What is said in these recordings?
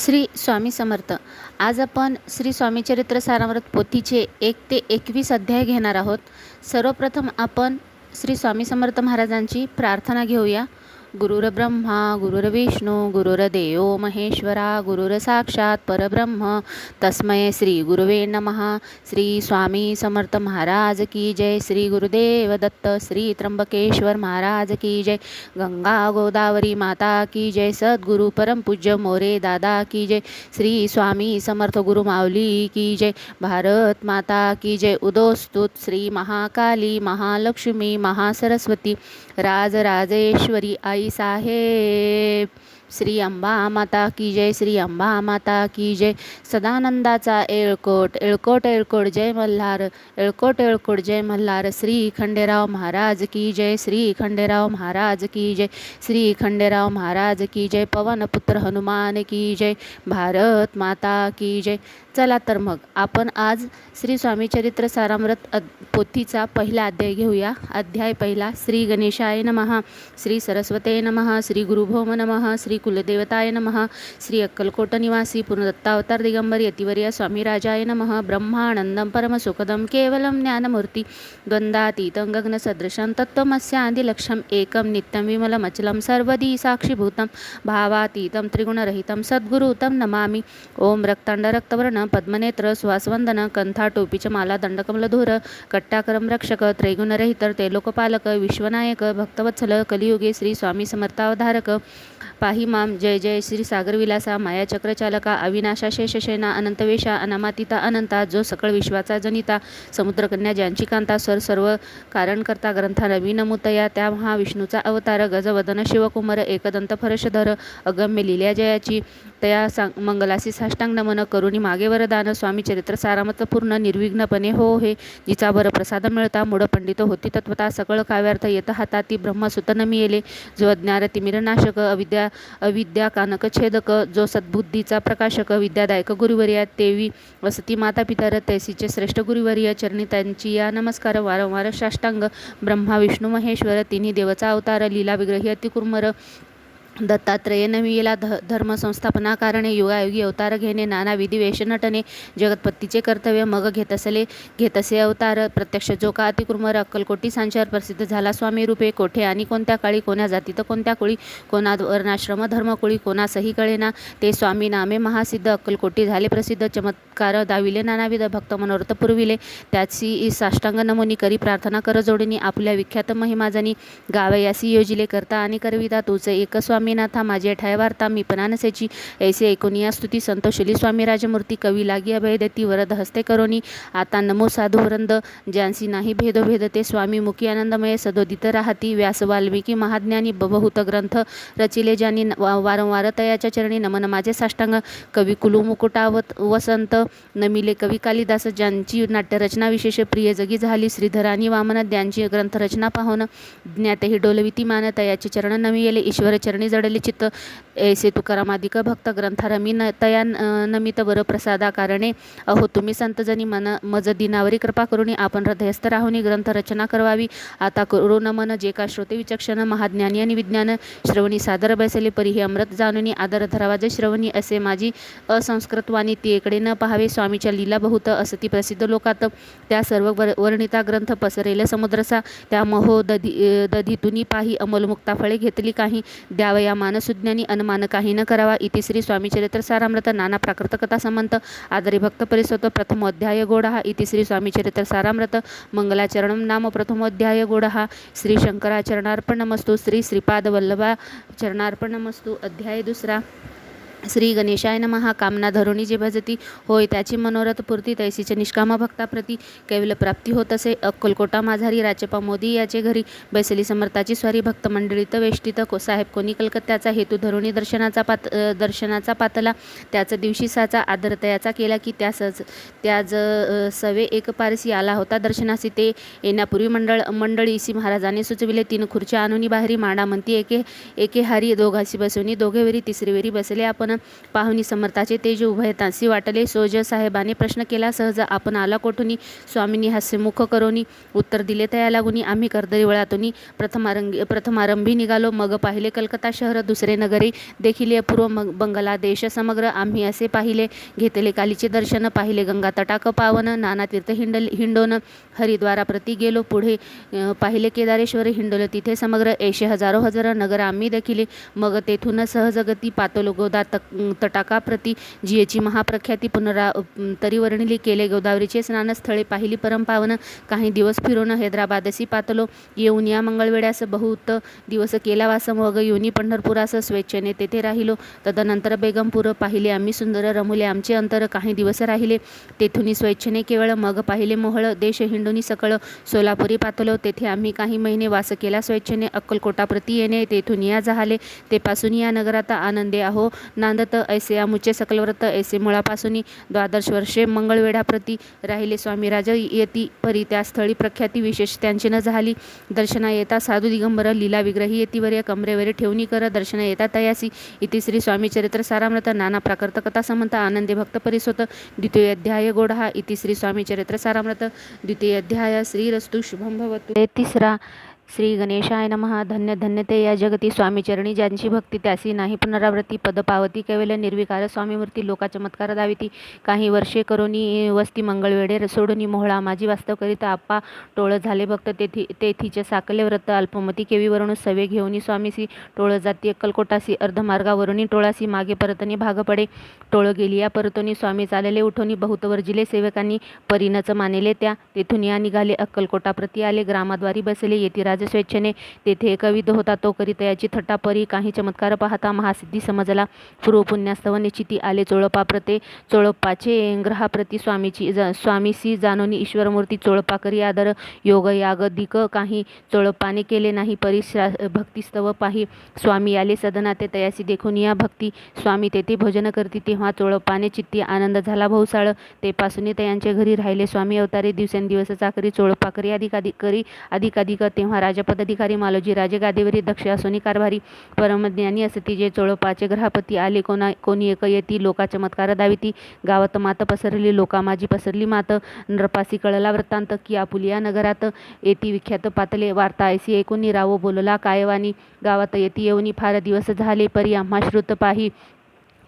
श्री स्वामी समर्थ. आज आपण श्री स्वामी चरित्र सारामृत पोथीचे 1 ते 21 अध्याय घेणार आहोत. सर्वप्रथम आपण श्री स्वामी समर्थ महाराजांची प्रार्थना घेऊया. गुरुर ब्रह्मा गुरुर्विष्णू गुरुर्देवो महेश्वरा गुरुर साक्षात परब्रह्म तस्मै श्री गुरुवे नमः. श्री स्वामी समर्थ महाराज की जय. श्री गुरुदेव दत्त. श्री त्र्यंबकेश्वर महाराज की जय. गंगा गोदावरी माता की जय. सद्गुरु परम पूज्य मोरे दादा की जय. श्री स्वामी समर्थ गुरु माऊली की जय. भारत माता की जय. उदोस्तुत श्री महाकाली महालक्ष्मी महासरस्वती राजराजेश्वरी आई साहेब. श्री अंबा माता की जय. श्री अंबा माता की जय. सदानंदाचा येळकोट येळकोट येळकोट जय मल्हार. येळकोट येळकोट जय मल्हार. श्री खंडेराव महाराज की जय. श्री खंडेराव महाराज की जय. श्री खंडेराव महाराज की जय. पवनपुत्र हनुमान की जय. भारत माता की जय. चला तर मग आपण आज श्री स्वामी चरित्र सारामृत पोथीचा पहिला अध्याय घेऊया. अध्याय पहिला. श्री गणेशाय नमः. श्री सरस्वते नमः. श्री गुरुभौम नमः. श्री कुलदेवताय नमः. श्री अक्कलकोट निवासी पूर्णदत्तावतार दिगंबर यतिवर्य स्वामी राजाय नमः. ब्रह्मानंदम परमसुखदम केवलम ज्ञानमूर्ती द्वंद्वातीतं गगनसदृशं तत्त्वमस्यादिलक्ष्यम् एकं नित्यं विमलमचलं सर्वदी साक्षीभूतं भावातीतं त्रिगुणरहितं सद्गुरुतं नमामि. ओम रक्तांड रक्तवर्ण पद्मनेत्र सुहासवंदन कंथा टोपीच माला दंडकमलधूर कट्टाकरम रक्षक त्रैगुणरहित लोकपालक विश्वनायक भक्तवत्सल कलियुगे श्री स्वामी समर्थावधारक पाही माम. जय जय श्री सागरविलासा माया चक्रचालका अविनाशा शेषशेना अनंतवेशा अनामातीता अनंता जो सकळ विश्वाचा जनिता समुद्रकन्या ज्यांची कांता सर्व कारण करता ग्रंथा नवीनमुतया त्या महाविष्णूचा अवतार गजवदन शिवकुमार एकदंत फरशधर अगम्य लील्या जयाची तया मंगलासी साष्टांग नमन करुणी मागे वरदान. स्वामी चरित्र सारामत पूर्ण निर्विघ्नपणे हो हे जिचा बर प्रसाद मिळता मूढ पंडित होती तत्वता सकळ काव्यार्थ येत हाताती ब्रह्मसुत नमियेले जो अज्ञान तिमिरनाशक अविद्या कानक छेदक जो सद्बुद्धीचा प्रकाशक विद्यादायक गुरुवर्या तेवी वसती माता पितर तैसीचे श्रेष्ठ गुरुवर्य चरणी त्यांची या नमस्कार. वारंवार साष्टांग ब्रह्मा विष्णू महेश्वर तिन्ही देवाचा अवतार लीला विग्रही अतिकुर्मर दत्तात्रेय नमियेला धर्म संस्थापना कारणे युगायुगी अवतार घेणे नाना विधी वेश नटने जगतपत्तीचे कर्तव्य मग घेतसे अवतार प्रत्यक्ष जो का अतिकुर्मर अक्कलकोटी सांच्यावर प्रसिद्ध झाला स्वामी रूपे. कोठे आणि कोणत्या काळी कोण्या जातीत कोणत्या कुळी कोणा वर्णाश्रम धर्मकुळी कोणासही कळेना ते स्वामी नामे महासिद्ध अक्कलकोटी झाले प्रसिद्ध. चमत्कार दाविले नानाविध भक्त मनोरथ पुरविले त्याची साष्टांग नमुनी करी प्रार्थना कर जोडणी आपल्या विख्यात महिमाजनी गावयासी योजिले करता आणि करविता तूच एक स्वामी नाथा माझे ठाय वार्ता मी पणानसेची ऐसे ऐकोनिया स्तुती संतोषली स्वामी राजमूर्ती कवी लागी अभय देती वरद हस्ते करोनी आता नमो साधू वृंद ज्यांसी नाही भेदोभेद ते स्वामी मुखी आनंदमय सदोदित राहती. व्यास वाल्मिकी महाज्ञानी बहुत ग्रंथ रचिले ज्यांनी वारंवार तयाच्या चरणी नमन माझे साष्टांग. कवी कुलू मुकुटावत वसंत नमिले कवी कालिदास ज्यांची नाट्यरचना विशेष प्रिय जगी झाली. श्रीधरानी वामन ज्यांची ग्रंथरचना पाहून ज्ञातेही डोलविती मान तयाचे चरण नमियेले ईश्वर चरणी जडले चित्त ऐसे तुकारामादिक भक्त ग्रंथारमी तया नमित वर प्रसादा कारणे. अहो तुम्ही संतजनी मन मज दिनावरी कृपा करुणी आपण हृदयस्थ राहुनी ग्रंथ रचना करवावी. आता करू नमन जे का श्रोते विचक्षण महाज्ञानी आणि विज्ञान श्रवणी सादर बैसले परी हे अमृत जाणुनी आदर धरावा जे श्रवणी असे माझी असंस्कृत वाणी ती एकडे न पाहावे. स्वामीच्या लीला बहुत असती प्रसिद्ध लोकात त्या सर्व वर्णिता ग्रंथ पसरेल समुद्रसा त्या महो दधीतुनी पाही अमोलमुक्ता फळे घेतली काही द्यावया मानसुज्ञानी अनुमान काही न करावा. इति श्री स्वामी चरित्र सारामृत नाना प्राकृत कथा समंत आदरी भक्त परिसोत प्रथमोध्याय गोडहा. इति श्री स्वामी चरित्र सारामृत मंगलाचरणम नाम प्रथमोध्याय गोडहा. श्री शंकराचरणार्पणमस्तु. श्री श्रीपाद वल्लभा चरणार्पणमस्तु. अध्याय दुसरा. श्री गणेशाय नमः. कामना धरुणी जे भजती होय त्याची मनोरथ पूर्ती तैसीचे निष्काम भक्ताप्रती कैवल्य प्राप्ती होत असे. अक्कलकोटा माझारी राचपा मोदी याचे घरी बैसली समर्थाची स्वारी भक्त मंडळीत वेष्टित साहेब कोणी कलकत्त्याचा हेतू धरुणी दर्शनाचा पातला त्याच दिवशी साचा आदरतयाचा केला की त्याज सवे एक पारसी आला होता दर्शनासी. ते येण्यापूर्वी मंडळीसी महाराजांनी सुचविले 3 खुर्च्या आणूनी बाहेरी मांडा म्हणती एके हारी दोघाशी बसवणी दोघे वेरी तिसरी वेरी बसले आपण पावन पाहुनी समर्थाचे तेज उभयतासी वाटले सोज साहेबाने प्रश्न केला सहज आपण आला कोठुनी स्वामींनी हास्यमुख करोनी उत्तर दिले तया लागुनी आम्ही कर्दळी वळातुनी प्रथमारंभी निघालो मग पाहिले कलकत्ता शहर दुसरे नगरे देखील अपूर्व बंगला देश समग्र आम्ही असे पाहिले घेतले कालीचे दर्शन पाहिले गंगा तटाक पावन नाना तीर्थ हिंडोन हरिद्वारा प्रति गेलो पुढे पाहिले केदारेश्वर हिंडोल तिथे समग्र ऐशे हजारो हजार नगर आम्ही देखील मग तेथून सहजगती पातलो गोदा तटाका प्रति जियेची महाप्रख्याती तरी वर्णिली केले गोदावरीचे स्नान स्थळे पाहिली परमपावन काही दिवस फिरून हैदराबादसी पातलो येऊन या मंगळवेड्यास बहुत दिवस केला वास मग योनी पंढरपुरास स्वेच्छेने तेथे राहिलो तदनंतर बेगमपूर पाहिले आम्ही सुंदर रमुले आमचे अंतर काही दिवस राहिले तेथून स्वेच्छेने केवळ मग पाहिले मोहळ देश हिंडोनी सकळ सोलापुरी पातलो तेथे आम्ही काही महिने वास केला स्वेच्छेने अक्कलकोटा प्रति येणे तेथून या झाले तेपासून या नगरात आनंदे आहो नांदत ऐसे आमुचे सकलव्रत ऐसे मुळापासून 12 वर्षे मंगळवेढा प्रति राहिले स्वामीराज येती परी त्या स्थळी प्रख्याती विशेष त्यांची न झाली दर्शना येता साधू दिगंबर लीला विग्रही येतीवर कमरेवर ठेवणी कर दर्शना येता तयासी इति श्री स्वामी चरित्र सारामृत नाना प्राकृत कथा समंत आनंदे भक्त परिसोत द्वितीय अध्याय गोढा इति श्री स्वामी चरित्र सारामृत द्वितीय अध्याय श्रीरस्तु शुभम भवतु तिसरा श्री गणेशाय नमः धन्य धन्य ते या जगती स्वामी चरणी ज्यांची भक्ती त्यासी नाही पुनरावृत्ती पद पावती कैवल्य निर्विकार स्वामी मूर्ती लोका चमत्कार दाविती काही वर्षे करोनी वस्ती मंगळवेढे सोडून मोहळा माझी वास्तव करिता आप्पा टोळ झाले भक्त तेथीचे साकले व्रत अल्पमती केवीवरून सवे घेऊनी स्वामीसी टोळ जाती अक्कलकोटासी अर्धमार्गावरून टोळासी मागे परतनी भाग पडे टोळ गेली या परतोनी स्वामी चालले उठोनी बहुत वर्जिले सेवकांनी परीनच मानेले त्या तेथून या निघाले अक्कलकोटा प्रति आले ग्रामाद्वारी बसले येती स्वेच्छेने तेथे एक विध होता तो करीत याची थट्टा परी काही चमत्कार पाहता महासिद्धी समजला पूर्व पुण्यास्तव निश्चिती आले चोळपा प्रते चोळप्पाचे ग्रहाप्रती स्वामीसी जानोनी ईश्वरमूर्ती चोळपा करी आदर योग याग दिक काही चोळप्पाने केले नाही परी भक्तिस्तव पाही स्वामी आले सदना ते तयासी देखून या भक्ती स्वामी तेथे भोजन करती तेव्हा चोळप्पाने चित्ती आनंद झाला भौसाळ तेपासून त्यांचे घरी राहिले स्वामी अवतारे दिवसेंदिवस चाकरी चोळपा करी अधिकाधिक तेव्हा राजपदाधिकारी मालोजी राजे गादीवरी दक्ष असोनी कारभारी परमज्ञानी असती जे चोळपाचे ग्रहपती आले कोणी एक येती लोका चमत्कार दाविती गावात मात पसरली लोका माझी पसरली मात नरपासी कळला वृत्तांत की आपुलिया नगरात येती विख्यात पातले वार्ता ऐसी ऐकून रावो बोलला कायवानी गावात येती येऊनी फार दिवस झाले परी आम्हा श्रुत पाही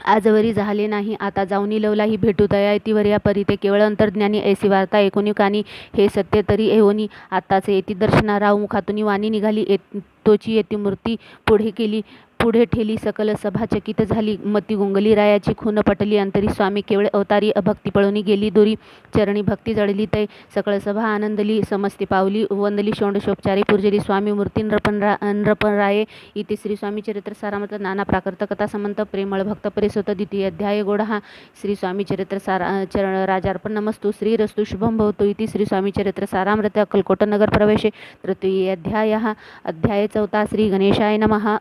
आजवरी झाले नाही आता जाऊनी लवला ही भेटू तया येतीवर या परी ते केवळ अंतर्ज्ञानी ऐसी वार्ता ऐकून कानी हे सत्य तरी एवनी आताच येती दर्शना राव मुखातून वाणी निघाली तोची येती मूर्ती पुढे ठेली सकल सभा चकित झाली मती गुंगली रायाची खून पटली अंतरी स्वामी केवळ अवतारी अभक्ती पळूनी गेली दुरी चरणी भक्ती जळली तै सकळ सभा आनंदली समस्ती पावली वंदली षोडशोपचारी पूर्जली स्वामी मूर्ती नृपण राये इति श्री स्वामी चरित्र सारामृत नाना प्राकृत कथा समंत प्रेमळ भक्त परिसोत द्वितीय अध्याय गोढा श्री स्वामी चरित्र राजार्पण नमस्तु श्रीरस्तु शुभम भवतु इति श्री स्वामी चरित्र सारामृत अक्कलकोट नगर प्रवेशे तृतीय अध्याय चौथा श्री गणेशाय नमः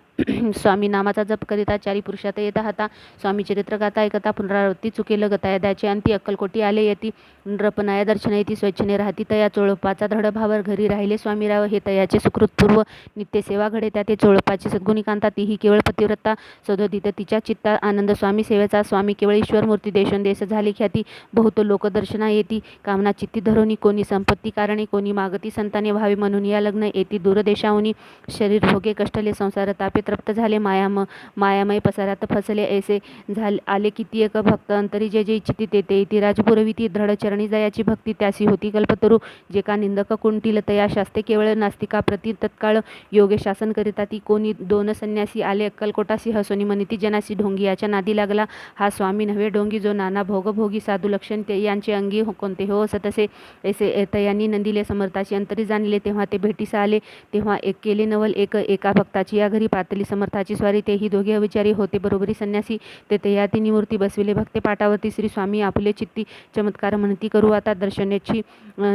स्वामी नामाचा जप करिता चारी पुरुषात येत हाता स्वामी चरित्र गाता ऐकता पुनरावृत्ती चुकेल गतायदाचे अंती अक्कलकोटी आले येती नृपनाया दर्शन येती स्वेच्छेने राहती तया चोळपाचा धड भावर घरी राहिले स्वामीराव हे तयाचे सुकृतपूर्व नित्य सेवा घडे त्या ते चोळपाची सद्गुणिकांता तीही केवळ पतिव्रता सदोदित तिच्या चित्ता आनंद स्वामी सेवेचा स्वामी केवळ ईश्वरमूर्ती देशोंदेश झाली ख्याती बहुत लोक दर्शना येती कामना चित्ती धरोनी कोणी संपत्ती कारणे कोणी मागती संताने व्हावे म्हणून या लग्न येती दूरदेशाहूनी शरीर भोगे कष्टले संसार तापे तृप्त झाले मायामय पसारात फसले ऐसे झाले आले किती एक भक्त अंतरी जे जे इच्छिती तेथे इति राजपुरविती दृढचरणी जयाची भक्ती त्यासी होती कल्पतरू जे का निंदक कुंटील तया शास्ते केवळ नास्तिका प्रति तत्काळ योगे शासन करिता ती कोणी दोन संन्यासी आले अक्कलकोटासी हसोनी मनिती जनासी ढोंगी याच्या नादी लागला हा स्वामी नव्हे डोंगी जो नाना भोगभोगी साधू लक्षण ते यांचे अंगी कोणते हो असतसे ऐसे तयांनी नंदिले समर्थाची अंतरी जाणले तेव्हा ते भेटीस आले तेव्हा एक केले नवल एका भक्ताची या घरी पातली समर्थाची स्वारी तेही दोघे अविचारी होते बरोबरी संन्यासी ते या तिन्ही मूर्ती बसविले भक्ते पाटावरती श्री स्वामी आपले चित्ती चमत्कार म्हणती करू आता दर्शनाची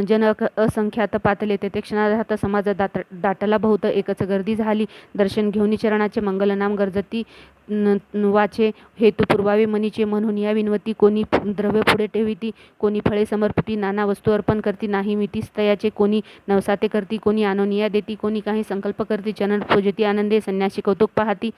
जन असंख्यात पातले तेथे क्षणार्धात समाज दाटला बहुत एकच गर्दी झाली दर्शन घेऊन चरणाचे मंगलनाम गरजती वाचे हेतू पुरवावे मनीचे म्हणून या विनवती कोणी द्रव्य पुढे ठेविती कोणी फळे समर्पिती नाना वस्तू अर्पण करती नाही मितीस तयाचे कोणी नवसाते करती कोणी आनोनिया देती कोणी काही संकल्प करती चरण पूजती आनंदे संन्यासी कौतुक पाहती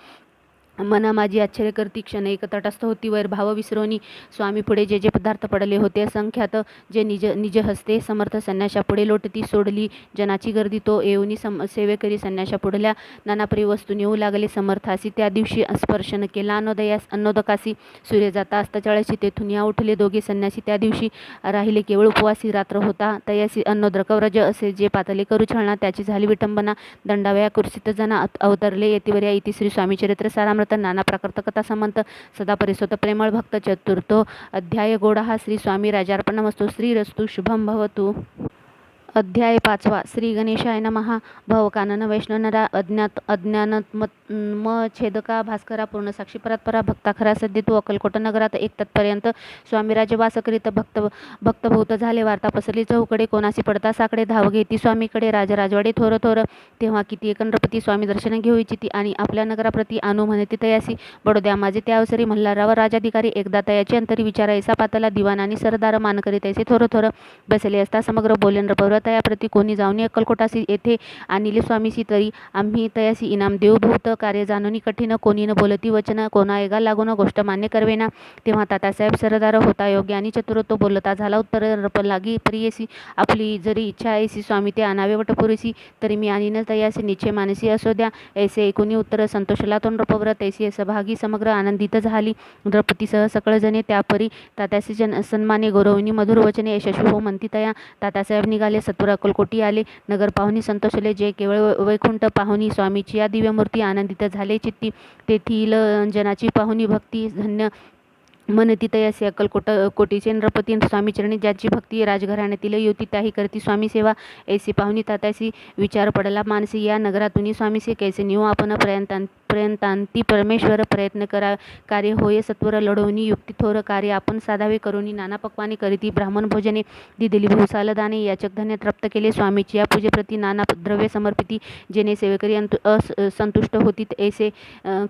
मना माझी आश्चर्य करती क्षण एक तटस्थ होती वैर भाव विसरोनी स्वामी पुढे जे जे पदार्थ पडले होते असंख्यात जे निज निज हस्ते समर्थ संन्याशा पुढे लोटती सोडली जनाची गर्दी तो येऊनी सेवेकरी संन्याशा पुढल्या नानापरी वस्तू नेऊ लागले समर्थासी त्या दिवशी स्पर्शन केला अन्नोदकासी सूर्य जाता अस्ताचाळीसी तेथून या उठले दोघे संन्यासी त्या दिवशी राहिले केवळ उपवासी रात्र होता तयासी अन्नोद्रकव्रज असे जे पातले करू छळना त्याची झाली विटंबना दंडावया कुर्सित जना अवतरले येतिवर्या इति श्री स्वामी चरित्र सारामृत नाना प्राकृत कथा समंत सदा परिसोत प्रेमळ भक्त चतुर्थो अध्याय गोडा श्री स्वामी राजार्पणमस्तु श्रीरस्तु शुभम भवतु। अध्याय 5 श्री गणेशाय नमः। भवकानन वैष्णवनरा अज्ञानत्म-छेदका भास्करा पूर्ण साक्षी परात्परा भक्ता खरा सद्य तू अक्कलकोट नगरात एक तत्पर्यंत स्वामी राज्यवास करीत भक्तभूत झाले वार्ता पसरली चहूकडे कोणासी पडता साकडे धाव घेती स्वामीकडे राजराजवाडे थोर थोर तेव्हा किती एकंद्रपती स्वामी दर्शन घेऊ इच्छिती आणि आपल्या नगराप्रती आणू म्हणती तयासी बडोद्या माझे त्या अवसरी मल्हारराव राजाधिकारी एकदा तयाची अंतरी विचारायसा पातला दिवाण आणि सरदार मान करीत ऐसे थोर थोर बसले असता समग्र बोलेंद्र पौर तयाप्रती कोणी जाऊनी अक्कलकोटासी येथे आणिले स्वामीसी तरी आम्ही तयासी इनाम देऊ भूत कार्य जाणूनी कठीण कोणी न बोलती वचन कोणा एगा लागून गोष्ट मान्य करवेना तेव्हा तातासाहेब सरदार होता योग्य आणि चतुर तो बोलता झाला उत्तर रप लागी प्रियसी आपली जरी इच्छा ऐसी स्वामी ते आणावे वटपुरीसी तरी मी आणि न तयासी निश्चय मानसी असो द्या ऐसे ऐकुनी उत्तर संतोषला तोंड रपव्रत ऐसी सहभागी समग्र आनंदित झाली द्रौपदीसह सकळ जणे त्यापरी तात्यासी सन्माने गौरवनी मधुर वचने यशस्वी हो म्हणती तया तातासाहेब निघाले सत्वर अक्कलकोटी आले नगर पाहुणी संतोषले जे केवळ वैकुंठ पाहुणी स्वामीची या दिव्यमूर्ती आनंदित झाले चित्ती तेथील जनाची पाहुणी भक्ती धन्य मनती तयासी कोटीचे नृपती स्वामीचरणी ज्याची भक्ती राजघराण्यातील युती त्याही करती स्वामी सेवा ऐसी पाहुणी तात्यासी विचार पडला मानसी या नगरातून स्वामीसे कैसे नेऊ आपण पर्यंतांती परमेश्वर प्रयत्न करा कार्य होय सत्वर लढवणी युक्ती थोर कार्य आपण साधावे करुणी नाना पक्वाने करीती ब्राह्मण भोजने दिदिली भूसाल दाने याचक धन्य तृप्त केले स्वामीची या पूजेप्रती नाना द्रव्य समर्पिती जेणे सेवेकरी संतुष्ट होती ऐसे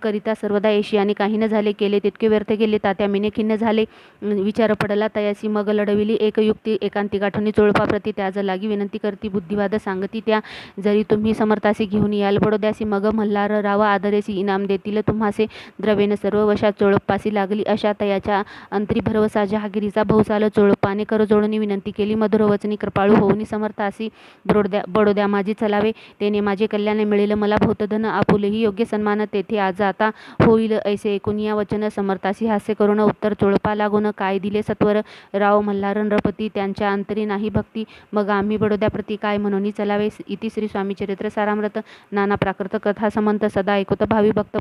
करिता सर्वदा ऐशी आणि काही न झाले केले तितके व्यर्थ गेले तात्या मिने खिन्न झाले विचार पडला तयासी मग लढविली एक युक्ती एकांती गाठवणी चोळपाप्रती त्याज लागी विनंती करती बुद्धिवाद सांगती त्या जरी तुम्ही समर्थासी घेऊन याल बडोद्यासी मग मल्हार राव आदरेसी इनाम देतील तुम्हासे द्रवेन सर्व वशा चोळपासी लागली अशा तयाच्या अंतरी भरवसा जहागिरीचा बहुसाल चोळपाने कर जोडणी विनंती केली मधुर वचनी कृपाळू होऊनी समर्थासी बडोद्या माझी चलावे तेने माझे कल्याण मिळेल मला भूतधन आपुलेही योग्य सन्मान तेथे आज आता होईल ऐसे ऐकून या वचन समर्थासी हास्य करून उत्तर चोळपा लागून काय दिले सत्वर राव मल्हार नृपती त्यांच्या अंतरी नाही भक्ती मग आम्ही बडोद्याप्रती काय म्हणून चलावे इति श्री स्वामी चरित्र सारामृत नाना प्राकृत कथा समंत सदा ऐकत भावी भक्त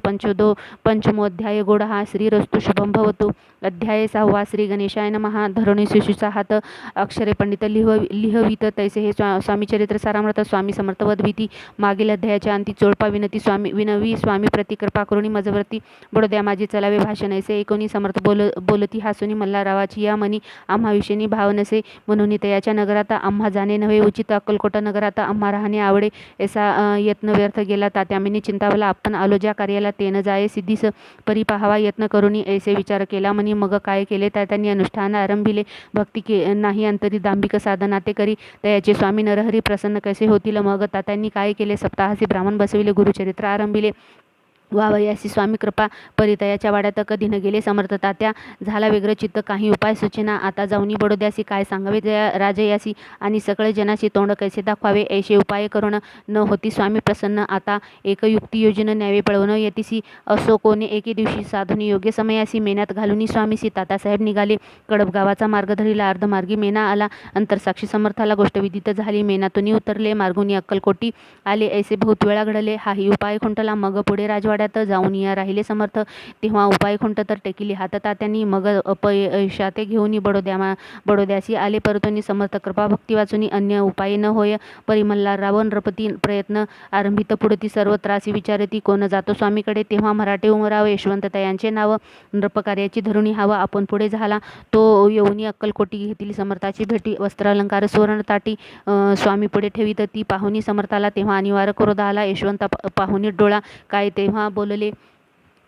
पंचमोध्याय गोड हा श्रीरस्तु शुभम भवतु। अध्याय 6 श्री गणेशाय नमः। धरणी शिशूचा हात अक्षरे पंडित लिहवीत तैसे हे स्वामी चरित्र सारामृत स्वामी समर्थवद भीती मागील अध्यायाच्या अंती चोळपा विनती विनवी स्वामी प्रति कृपा करुणी मजवरती बडोद्या माझे चलावे भाषण ऐसे ऐकोनी समर्थ बोलती हासुनी मल्हाररावाची या मनी आम्हा विषयी भाव नसे म्हणून तयाच्या नगरात आम्हा जाणे नव्हे उचित अक्कलकोट नगरात आम्हा राहणे आवडे ऐसा यत्न व्यर्थ गेला तात्यामीने चिंतावला आपण आलो ज्या कार्याला तेन जाये सिद्धीस परी पाहावा यत्न करुणी ऐसे विचार केला म्हणी मग काय केले त्यांनी अनुष्ठान आरंभिले भक्ती नाही अंतरी दांभिक साधना ते करी तयाचे स्वामी नरहरी प्रसन्न कैसे होतील मग तात्यांनी काय केले सप्ताहासी ब्राह्मण बसविले गुरुचरित्र आरंभिले वावयासी स्वामी कृपा परितयाच्या वाड्यात कधी न गेले समर्थ तात्या झाला वेगळं चित्त काही उपाय सूचना आता जाऊनी बडोद्यासी काय सांगावे राजयासी आणि सगळे जनाची तोंड कैसे दाखवावे ऐसे उपाय करून न होती स्वामी प्रसन्न आता एक युक्ती योजना न्यावे पळवून येतीसी असो कोणे एके दिवशी साधुनी योग्य समयासी मेन्यात घालूनी स्वामीसी तातासाहेब निघाले कडप गावाचा मार्ग धरीला अर्धमार्गी मेना आला अंतरसाक्षी समर्थाला गोष्ट विदित झाली मेनातून उतरले मार्गुनी अक्कलकोटी आले ऐसे बहुत वेळा घडले हाही उपाय खुंटला मग पुढे राजवाड्यात जाऊन या राहिले समर्थ तेव्हा उपाय खुंट तर टेकिली हात तात्यांनी मग अपयशाते घेऊन बडोद्यासी आले परतोनी समर्थ कृपा भक्ती वाचुनी अन्य उपाय न होय परिमल्हार राव नृपती प्रयत्न आरंभित पुढती सर्व त्रासी विचारती कोण जातो स्वामीकडे तेव्हा मराठे उमराव यशवंत तयांचे नाव नृपकार्याची धरुणी हवं आपण पुढे झाला तो येऊनी अक्कलकोटी घेतली समर्थाची भेटी वस्त्रालंकार सुवर्ण ताटी स्वामी पुढे ठेवीत ती पाहुणी समर्थाला तेव्हा अनिवार्य क्रोध आला यशवंत पाहुणी डोळा काय तेव्हा बोलले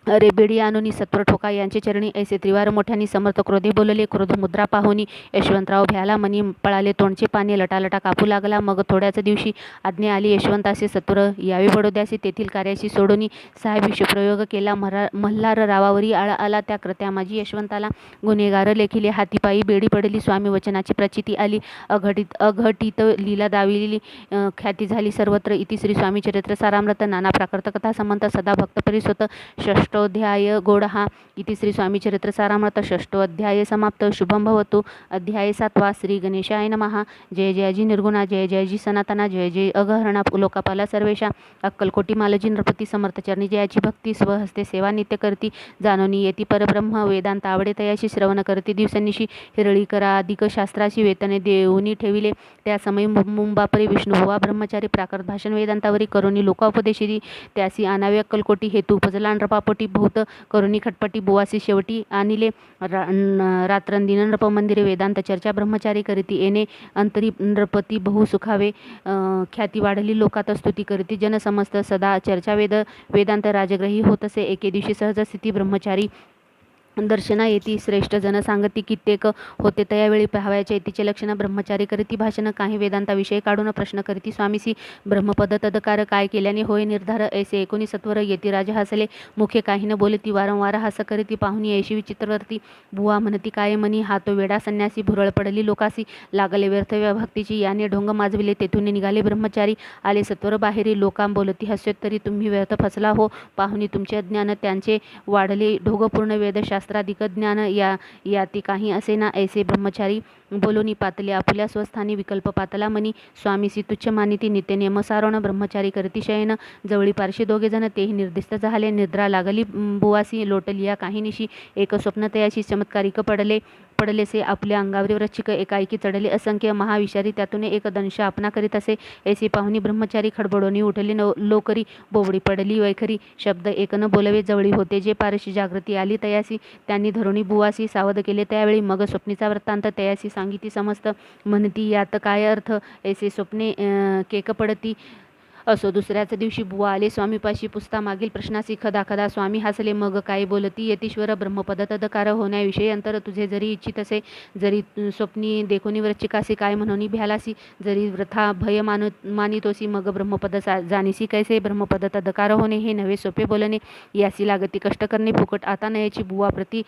अरे बेडी आणूनी सत्वर ठोका यांचे चरणी ऐसे त्रिवार मोठ्यानी समर्थ क्रोधे बोलले. क्रोध मुद्रा पाहुनी यशवंतराव भ्याला मनी पळाले. तोंडचे पाणी लटालटा कापू लागला. मग थोड्याच दिवशी आज्ञा आली यशवंतासे सत्वर यावे बडोद्यासी. तेथील कार्याशी सोडून साहेब विषप्रयोग केला. मल्हार रावावरी आळा आला. त्या कृत्या माझी यशवंताला गुन्हेगार लेखिले. हातीपायी बेडी पडली. स्वामी वचनाची प्रचिती आली. अघटित लीला दाविली ख्याती झाली सर्वत्र. इति श्री स्वामी चरित्र सारामृत नाना प्राकृत कथा समंत सदा भक्त परिसोत षष्ठोध्याय गोडहा. इति श्री स्वामी चरित्र सारामृत षष्ठोध्याय समाप्त. शुभम भवतु. अध्याय 7वा. श्री गणेशाय नमः. जय जयाजी निर्गुणा. जय जयाजी सनातना. जय जय अगहरणा लोकापाला सर्वेशा. अक्कलकोटी मालजी नृपती समर्थ चरणी जयाची भक्ती. स्वहस्ते सेवा नित्य करती. जाणोनी येती परब्रह्म वेदांत आवडे तयाशी. श्रवण करती दिवसनिशी. हिरळी कराधिक शास्त्राशी वेतने देऊनी ठेविले. त्या समयी मुंबापरी विष्णुभुवा ब्रह्मचारी प्राकृत भाषण वेदांतावरी करुणी लोकोपदेशी. त्यासी आणावे अक्कलकोटी हेतू उपजला नृपापोटी. बहुत करुणी खटपटी बुवासी शेवटी आणिले. रात्रंदिन नृप मंदिरे वेदांत चर्चा ब्रह्मचारी करीती. येणे अंतरी नृपती बहु सुखावे. ख्याती वाढली लोकात स्तुती करीती. जन समस्त सदा चर्चा वेदांत राजग्रही होतसे. एके दिवशी सहज स्थिती ब्रह्मचारी दर्शना येती. श्रेष्ठ जन सांगती कित्येक होते तयावेळी पाहावयाच्या येतीचे लक्षण. ब्रह्मचारी करीती भाषण. काही वेदांताविषयी काढून प्रश्न करीती. स्वामीसी ब्रह्मपद तदकार काय केल्याने होय निर्धार. ऐसे एकोणी सत्वर येती. राज हसले मुखे काही न बोलती. वारंवार हस करीती. पाहुणी ऐशी विचित्रवर्ती. बुवा म्हणती काय मनी हा तो वेडा संन्यासी. भुरळ पडली लोकासी. लागले व्यर्थ भक्तीची. याने ढोंग माजविले. तेथून निघाले ब्रह्मचारी. आले सत्वर बाहेरी. लोकां बोलती हस्योत्तरी. तुम्ही व्यर्थ फसला हो पाहुणी. तुमचे अज्ञान. त्यांचे वाढले ढोगपूर्ण वेदशास्त्र अधिक ज्ञान याती काही असे ना. ऐसे ब्रह्मचारी बोलोनी पातले. आपुल्या स्वस्थानी विकल्प पातला मनी. स्वामीसी तुच्छ मानिती. नित्य नियम सारोण. ब्रह्मचारी करती शयन. जवळी पारशी दोघे जण. तेही निर्दिष्ट झाले. निद्रा लागली बुवासी. लोटली या काही निशी. एक स्वप्न तयाशी. चमत्कारिक पडलेसे. आपल्या अंगावरी वृश्चिक एकाएकी चढले असंख्य. महाविषारी त्यातून एक दंश आपणा करीत असे. ऐसी पाहुणी ब्रह्मचारी खडबडोनी उठली. लोकरी बोबडी पडली वैखरी. शब्द एक न बोलवे. जवळी होते जे पारशी. जागृती आली तयासी. त्यांनी धरुणी बुवासी सावध केले त्यावेळी. मग स्वप्नीचा वृत्तांत तयासी सांगिती समस्त. म्हणती यात काय अर्थ. ऐसे स्वप्ने केक पडती असो. दुसऱ्याच दिवशी बुवा आले स्वामीपाशी. पुसता मागील प्रश्नासी. खदा स्वामी हसले. मग काय बोलती यतीश्वर. ब्रह्मपद तदकार होण्याविषयी अंतर तुझे जरी इच्छित असे. जरी स्वप्नी देखोनी वृश्चिकासी. काय म्हणून भ्यालासी. जरी वृथा भय मानितोसी. मग ब्रह्मपद जाणीसी कैसे. ब्रह्मपद तदकार होणे हे नव्हे सोपे बोलणे. यासी लागती कष्ट करणे फुकट आता नयाची. बुवा प्रति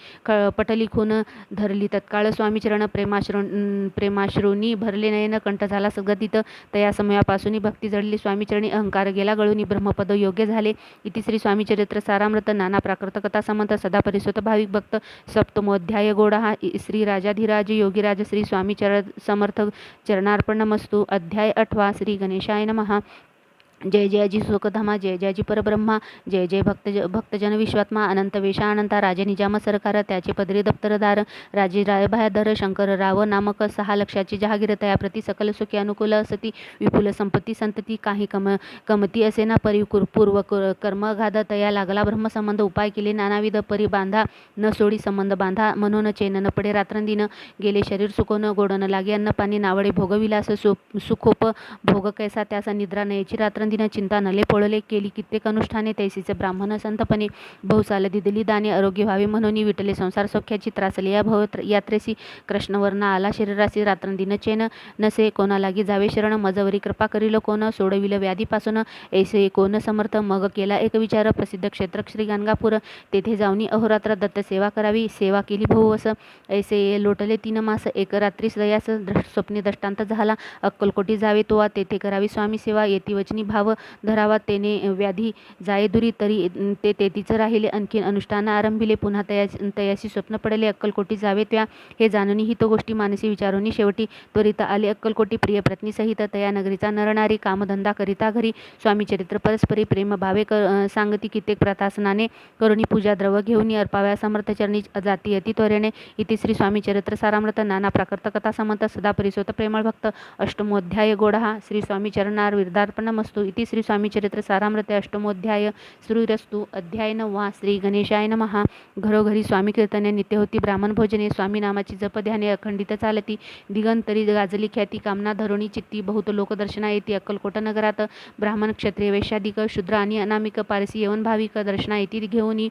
पटली खून धरली तत्काळ स्वामीचरण. प्रेमाश्रूंनी भरले नयन. कंठ झाला सगदित. तया समयापासून भक्ती जडली स्वामीचरणी. अहंकार गेला गळूनी. ब्रह्मपद योग्य झाले. इति श्री स्वामी चरित्र सारामृत नाना प्राकृत कथा समंत सदा परिसोत भाविक भक्त. सप्तमोध्याय गोडहा. श्री राजाधिराज योगीराज श्री स्वामी समर्थ चरणार्पणमस्तु. अध्याय 8वा. श्री गणेशाय नमः. जय जयाजी सुखधामा. जय जयाजी परब्रह्मा. जय जय भक्तजन विश्वात्मा. अनंत वेशा अनंता. राजे निजाम सरकार. त्याचे पदरी दप्तरदार. राजे रायभायाधर. शंकर राव नामक 6 लक्षाची जहागीर. तयाप्रती सकल सुखी अनुकूल असती. विपुल संपत्ती संतती. काही कमती असे ना. पूर्व कर्मघात. तया लागला ब्रह्मसंबंध. उपाय केले नानाविध. परी बांधा न सोडी संबंध बांधा. म्हणून चैन न पडे रात्रंदिन. गेले शरीर सुकोन. गोड न लागे अन्न पाणी. नावडे भोगविलास सुखोप भोग कैसा. त्याचा निद्रा नयची रात्रंदिन. चिंता नले पोळले. केली कित्येक अनुष्ठाने. तैसीचे ब्राह्मण संतपणे. बहुसाल दिदली दाने. आरोग्य व्हावे म्हणून विटले संसार सौख्याची. त्रासले या भव यात्रेसी. कृष्णवर्ण आला शरीरासी. रात्रंदिन चैन नसे. कोणा लागी जावे शरण. मजवरी कृपा करील कोण. सोडविल व्याधीपासून. ऐसे कोण समर्थ. मग केला एक विचार. प्रसिद्ध क्षेत्र श्री गाणगापूर. तेथे जाऊनी अहोरात्र दत्त सेवा करावी. सेवा केली बहुवस. ऐसे लोटले 3 मास. एक रात्री दयास स्वप्ने दृष्टांत झाला. अक्कलकोटी जावे तोवा. तेथे करावी स्वामी सेवा. येती वचनी भाव धरावा. तेने व्याधी जाये दुरी. तरी ते तेथीच राहिले. आणखीन अनुष्ठान आरंभिले. पुन्हा तयाशी स्वप्न पडले. अक्कलकोटी जावे त्या. हे जाणूनी ही तो गोष्टी मानसी विचारोनी शेवटी त्वरित आले अक्कलकोटी. प्रिय पत्नी सहित. तया नगरीचा नरनारी. कामधंदा करिता घरी. स्वामी चरित्र परस्परी प्रेम भावे सांगती. कित्येक प्रतासनाने करुणी पूजा द्रव घेऊन अर्पाव्या समर्थ चरणी. जाती अति त्वरेने. इति श्री स्वामी चरित्र सारामृत नाना प्राकृत कथा समंत सदा परिसोत प्रेमळ भक्त. अष्टमोध्याय गोडहा. श्री स्वामी चरणार विरदार्पणमस्तु. नमस्तु इति श्री स्वामी चरित्र सारामृते अष्टमोध्याय श्रीरस्तु अध्याय 9 श्री गणेशाय नमः। घरोघरी स्वामी कीर्तने नित्य होती, ब्राह्मण भोजने स्वामी नामाची जप ध्याने अखंडित चालती, दिगंतरी गाजली ख्याती, कामना धरुणी चित्ती, बहुत लोकदर्शना येती। अक्कलकोट नगरात ब्राह्मण क्षत्रिय वैश्यादिक शूद्र आणि अनामिक पारसी येऊन भाविक दर्शना येती घेऊनी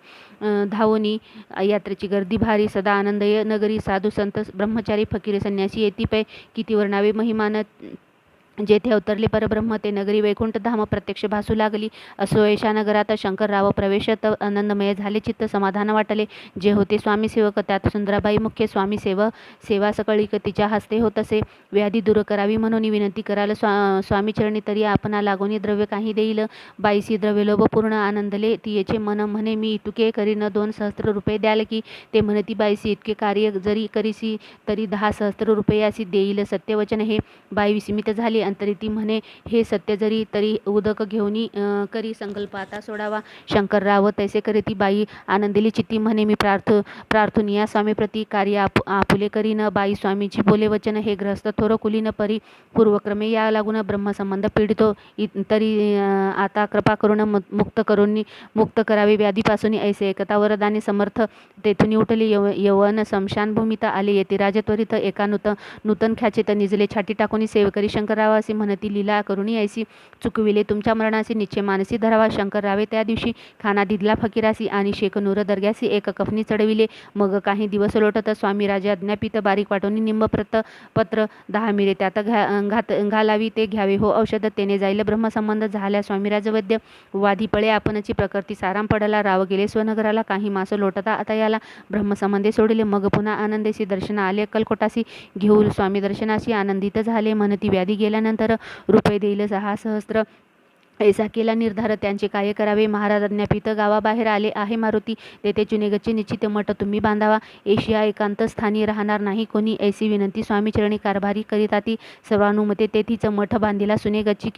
धावोनी यात्रेची गर्दी भारी, सदा आनंदय नगरी, साधू संत ब्रह्मचारी फकीर संन्यासी येती पै, किती वर्णावे महिमान जेथे अवतरले परब्रह्म ते नगरी वैकुंठ धाम प्रत्यक्ष भासू लागली। असो ऐशा नगरात शंकरराव प्रवेशत आनंदमय झाले, चित्त समाधान वाटले। जे होते स्वामी सेवक त्यात सुंदराबाई मुख्य, स्वामी सेवा सकळीक तिच्या हस्ते होत असे। व्याधी दूर करावी म्हणून विनंती कराल स्वामी चरणी, तरी आपणा लागोनी द्रव्य काही देईल। बाईसी द्रव्य लोभ पूर्ण आनंदले तियेचे मन, म्हणे मी इतुके करीन 2 सहस्त्र रुपये द्याल की। ते म्हणती बाईसी इतके कार्य जरी करीसी तरी 10 सहस्त्र रुपयासी देईल। सत्यवचन हे बाई विस्मित झाली, अंतरी ती म्हणे हे सत्य जरी तरी उदक घेऊनी करी संकल्प आता सोडावा। शंकरराव तैसे करे ती बाई आनंदिली चित्ती, म्हणे मी प्रार्थनिया स्वामी प्रति कार्य आपुले करीन। बाई स्वामीची बोले वचन, हे ग्रहस्थ थोर कुलीन परी पूर्वक्रमे या लागून ब्रह्मसंबंध पीडितो, तरी आता कृपा करून मुक्त करावे व्याधीपासून। ऐसे एकता वरदानी समर्थ तेथून उठले यवन शमशान भूमीत आले। येते राजत्वरित एका नूतन ख्याचेत निजले, छाती टाकून सेवकरी शंकरराव असे म्हणती, लीला करुणी ऐसी चुकविले तुमच्या मरणाशी निश्चय मानसी धरावा। शंकररावे त्या दिवशी खाना दिदला फकीरासी आणि शेख नूर दर्ग्यासी एक कफनी चढविले। मग काही दिवस लोटत स्वामी राजे अज्ञापित बारीक वाटून निंब पत्र 10 मिरे त्यात घालावी, ते घ्यावे हो औषध, तेने जाईल ब्रह्मसंबंध झाल्या। स्वामीराज वैद्य वाधी पळे आपणची प्रकृती साराम पडला, राव गेले स्वनगराला। काही मास लोटता आता याला ब्रह्मसंबंधे सोडिले। मग पुन्हा आनंदेशी दर्शन आले, अक्कलकोटासी घेऊन स्वामी दर्शनाशी आनंदित झाले। म्हणती व्याधी गेल्यानंतर रुपये देईल 6 सहस्त्र। ऐसा केला निर्धार, त्यांचे काय करावे। महाराज अज्ञापित गावाबाहेर आले आहे मारुती, तेथे चुनेगच्चे निश्चित मठ तुम्ही बांधावा। एशिया एकांत स्थानी राहणार नाही कोणी, ऐसी विनंती स्वामी चरणी कारभारी करीताती। सर्वानुमते तेथीच मठ बांधिला सुनेगच्ची,